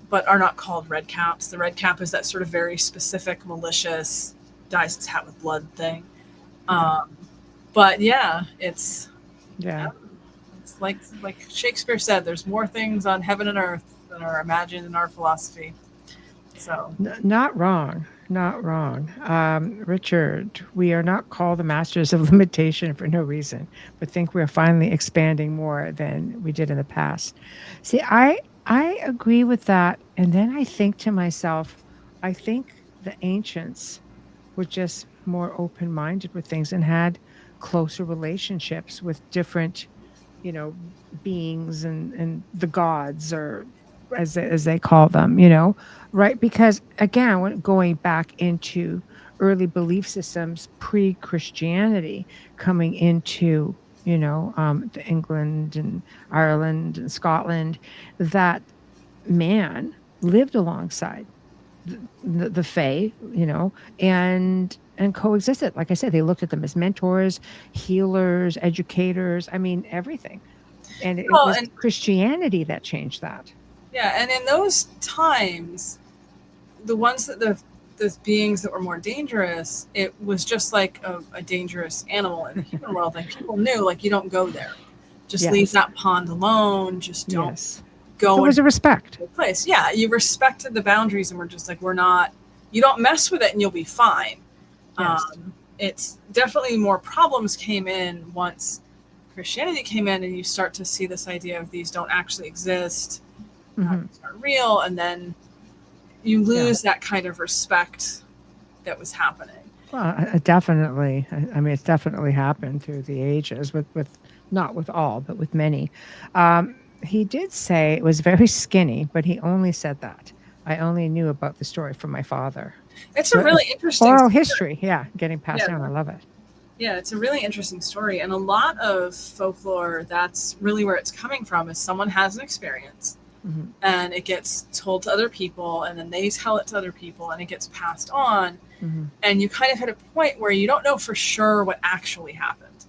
but are not called red caps. The red cap is that sort of very specific, malicious, dyes its hat with blood thing. But yeah, it's like Shakespeare said, there's more things on heaven and earth than are imagined in our philosophy. So not wrong. Richard, we are not called the masters of limitation for no reason, but think we're finally expanding more than we did in the past. See, I agree with that. And then I think to myself, I think the ancients were just more open-minded with things and had closer relationships with different, beings and the gods, or as they call them, right? Because again, going back into early belief systems pre-Christianity, coming into the England and Ireland and Scotland, that man lived alongside the Fae, and coexisted. Like I said, they looked at them as mentors, healers, educators. I mean, everything. And it was Christianity that changed that. Yeah, and in those times, the ones that the beings that were more dangerous, it was just like a dangerous animal in the human world. Like, people knew, like, you don't go there. Just leave that pond alone. Just don't go. There was a respect. Place. Yeah, you respected the boundaries, and we're just like, you don't mess with it and you'll be fine. Yes. It's definitely more problems came in once Christianity came in, and you start to see this idea of these don't actually exist. These aren't real, and then you lose that kind of respect that was happening. Well, definitely. I mean, it's definitely happened through the ages, with not with all, but with many. He did say it was very skinny, but he only said that. I only knew about the story from my father. It's a really interesting oral history, getting passed down. I love it. Yeah, it's a really interesting story, and a lot of folklore, that's really where it's coming from, is someone has an experience. And it gets told to other people, and then they tell it to other people, and it gets passed on. And you kind of hit a point where you don't know for sure what actually happened.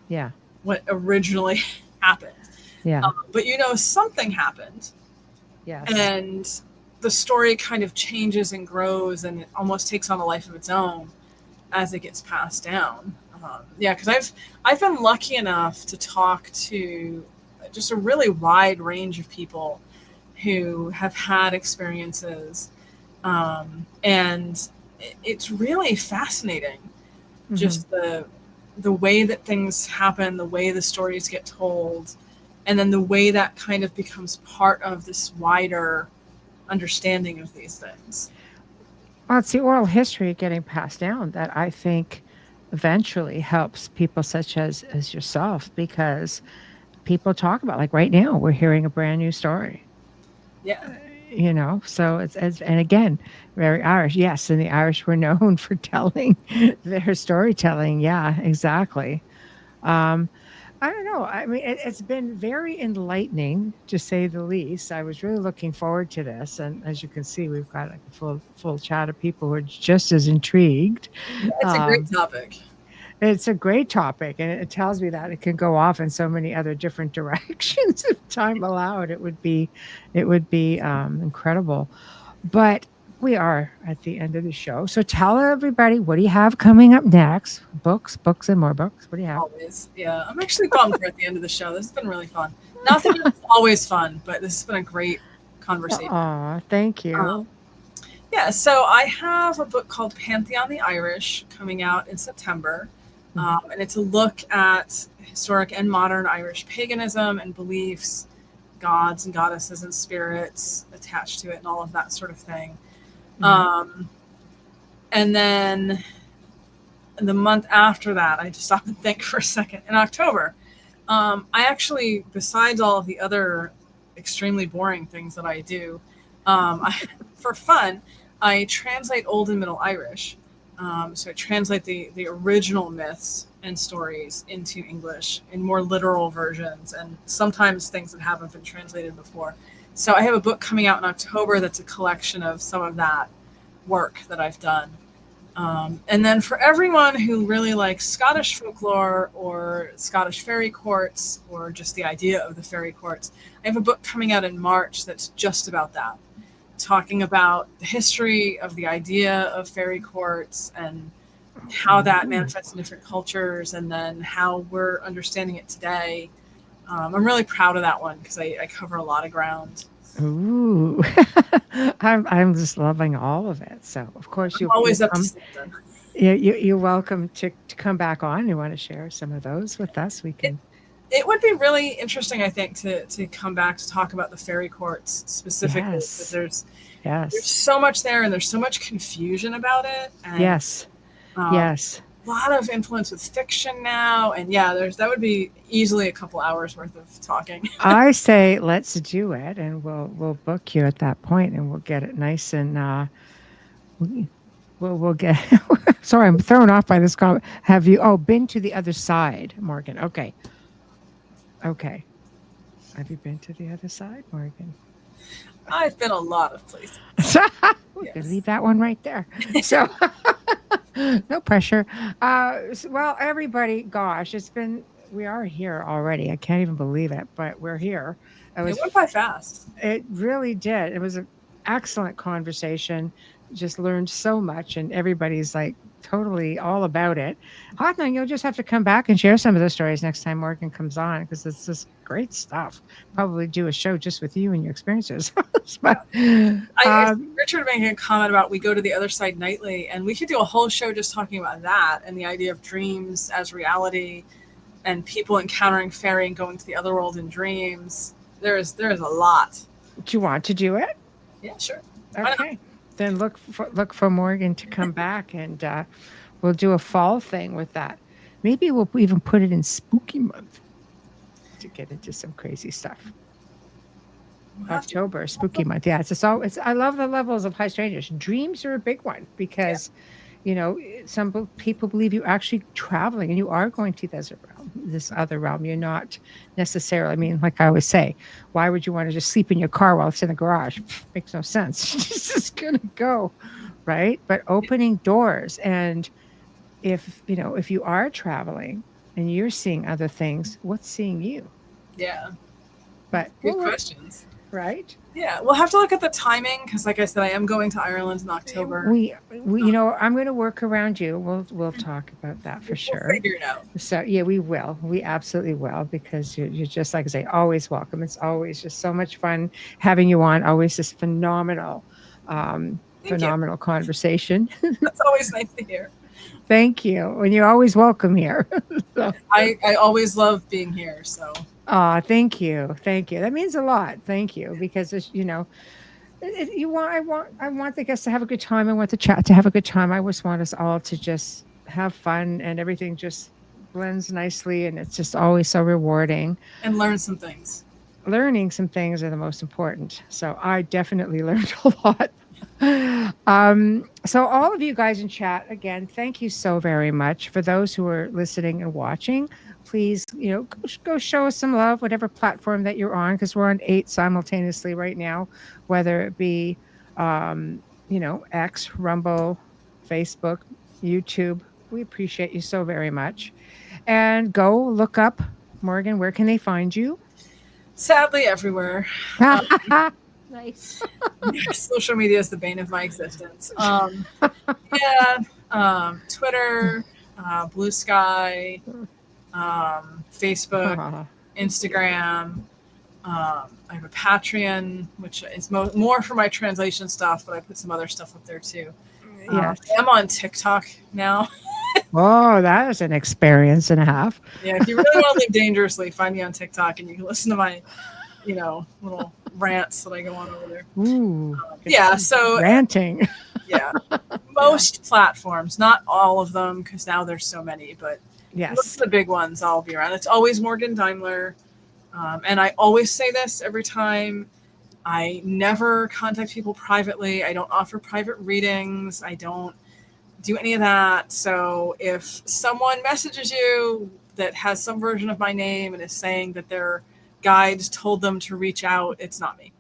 Yeah. What originally happened. Yeah. But something happened. Yes. And the story kind of changes and grows, and it almost takes on a life of its own as it gets passed down. Because I've been lucky enough to talk to just a really wide range of people who have had experiences, and it's really fascinating. Just the way that things happen, the way the stories get told, and then the way that kind of becomes part of this wider understanding of these things. Well, it's the oral history getting passed down that I think eventually helps people such as yourself, because people talk about, like right now, we're hearing a brand new story. Yeah. So it's and again, very Irish. Yes, and the Irish were known for telling their storytelling. Yeah, exactly. Um, I don't know. I mean, it's been very enlightening, to say the least. I was really looking forward to this, and as you can see, we've got like a full chat of people who are just as intrigued. It's a great Um, topic. it's a great topic, and it tells me that it can go off in so many other different directions if time allowed. It would be incredible. But we are at the end of the show, so tell everybody, what do you have coming up next? Books, and more books. What do you have? Always. Yeah. I'm actually bummed we're at the end of the show. This has been really fun. Not that it's always fun, but this has been a great conversation. Aw, thank you. Yeah, so I have a book called Pantheon the Irish coming out in September. And it's a look at historic and modern Irish paganism and beliefs, gods and goddesses and spirits attached to it, and all of that sort of thing. And then the month after that, I just stop and think for a second. In October, I actually, besides all of the other extremely boring things that I do, for fun, I translate Old and Middle Irish. So I translate the original myths and stories into English in more literal versions, and sometimes things that haven't been translated before. So I have a book coming out in October that's a collection of some of that work that I've done. And then for everyone who really likes Scottish folklore or Scottish fairy courts or just the idea of the fairy courts, I have a book coming out in March that's just about that, talking about the history of the idea of fairy courts and how that manifests in different cultures, and then how we're understanding it today. I'm really proud of that one because I cover a lot of ground. Ooh, I'm just loving all of it. So of course I'm always up to something. you're welcome to come back on. You want to share some of those with us? We can. It would be really interesting, I think, to come back to talk about the fairy courts specifically. Yes. Because there's so much there, and there's so much confusion about it. And, Yes. Yes. A lot of influence with fiction now, and that would be easily a couple hours worth of talking. I say let's do it, and we'll book you at that point, and we'll get it nice and we'll get. Sorry, I'm thrown off by this comment. Have you been to the other side, Morgan? Okay. Have you been to the other side, Morgan? I've been a lot of places. We're gonna leave that one right there. So no pressure. Well, everybody, gosh, we are here already. I can't even believe it, but we're here. It went by fast. It really did. It was an excellent conversation. Just learned so much, and everybody's like totally all about it. Hotline, you'll just have to come back and share some of the stories next time Morgan comes on, because it's just great stuff. Probably do a show just with you and your experiences. But, Richard making a comment about we go to the other side nightly, and we could do a whole show just talking about that and the idea of dreams as reality and people encountering fairy and going to the other world in dreams. There is a lot. Do you want to do it? Yeah, sure. Okay. Then look for Morgan to come back, and we'll do a fall thing with that. Maybe we'll even put it in spooky month to get into some crazy stuff. October, spooky month. Yeah, I love the levels of high strangeness. Dreams are a big one because, some people believe you're actually traveling and you are going to this other realm. You're not necessarily. I mean, like I always say, why would you want to just sleep in your car while it's in the garage? Makes no sense. It's just gonna go, right? But opening doors, and if you are traveling and you're seeing other things, what's seeing you? Yeah. But good questions. Right? Yeah, we'll have to look at the timing because, like I said, I am going to Ireland in October. We I'm going to work around you. We'll talk about that for sure. We'll figure it out. So yeah, we will. We absolutely will, because you're just, like I say, always welcome. It's always just so much fun having you on. Always just phenomenal conversation. That's always nice to hear. Thank you, and you're always welcome here. So. I always love being here. So. Thank you. That means a lot. Thank you, because I want the guests to have a good time. I want the chat to have a good time. I just want us all to just have fun, and everything just blends nicely, and it's just always so rewarding. And learn some things. learning some things are the most important. So I definitely learned a lot. So all of you guys in chat, again, thank you so very much. For those who are listening and watching, please, go show us some love, whatever platform that you're on, because we're on 8 simultaneously right now, whether it be, X, Rumble, Facebook, YouTube. We appreciate you so very much. And go look up Morgan. Where can they find you? Sadly, everywhere. Nice. Social media is the bane of my existence. Yeah, Twitter, Blue Sky, Facebook, Instagram. I have a Patreon, which is more for my translation stuff, but I put some other stuff up there too. Yes. I'm on TikTok now. Oh, that is an experience and a half. Yeah, if you really want to live dangerously, find me on TikTok and you can listen to my, little rants that I go on over there. Ooh. Yeah, so ranting. Yeah. Most platforms, not all of them, because now there's so many, but yes, most of the big ones I'll be around. It's always Morgan Daimler. And I always say this every time. I never contact people privately. I don't offer private readings. I don't do any of that. So if someone messages you that has some version of my name and is saying that their guides told them to reach out, it's not me.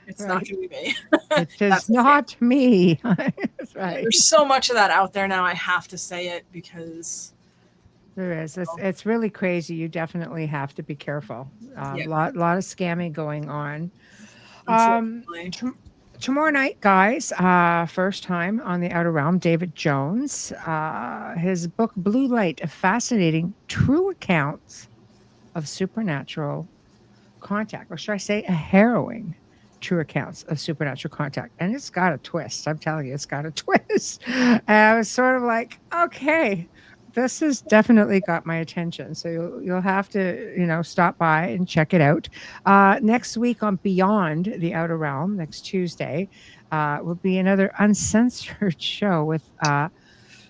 It's not going to be me. It is not me. That's right. There's so much of that out there now. I have to say it because there is. It's really crazy. You definitely have to be careful. A lot of scamming going on. Tomorrow night, guys, first time on the Outer Realm, David Jones, his book Blue Light, a fascinating true accounts of supernatural contact, or should I say a harrowing true accounts of supernatural contact. And it's got a twist. I'm telling you, it's got a twist. And I was sort of like, okay, this has definitely got my attention. So you'll have to, stop by and check it out. Next week on Beyond the Outer Realm, next Tuesday, will be another uncensored show with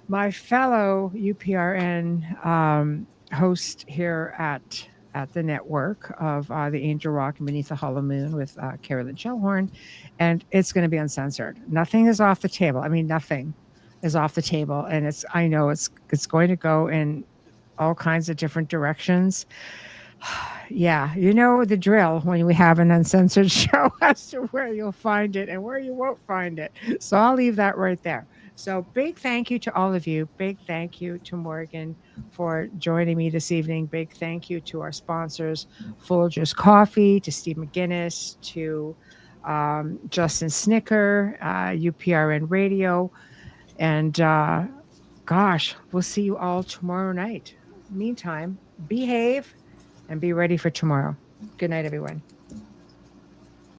my fellow UPRN host here at the network of the Angel Rock and Beneath the Hollow Moon with Carolyn Shellhorn. And it's going to be uncensored. Nothing is off the table. I mean, nothing is off the table. And I know it's going to go in all kinds of different directions. Yeah, you know the drill when we have an uncensored show as to where you'll find it and where you won't find it. So I'll leave that right there. So big thank you to all of you. Big thank you to Morgan for joining me this evening. Big thank you to our sponsors, Folgers Coffee, to Steve McGinnis, to Justin Snicker, UPRN Radio. And gosh, we'll see you all tomorrow night. Meantime, behave and be ready for tomorrow. Good night, everyone.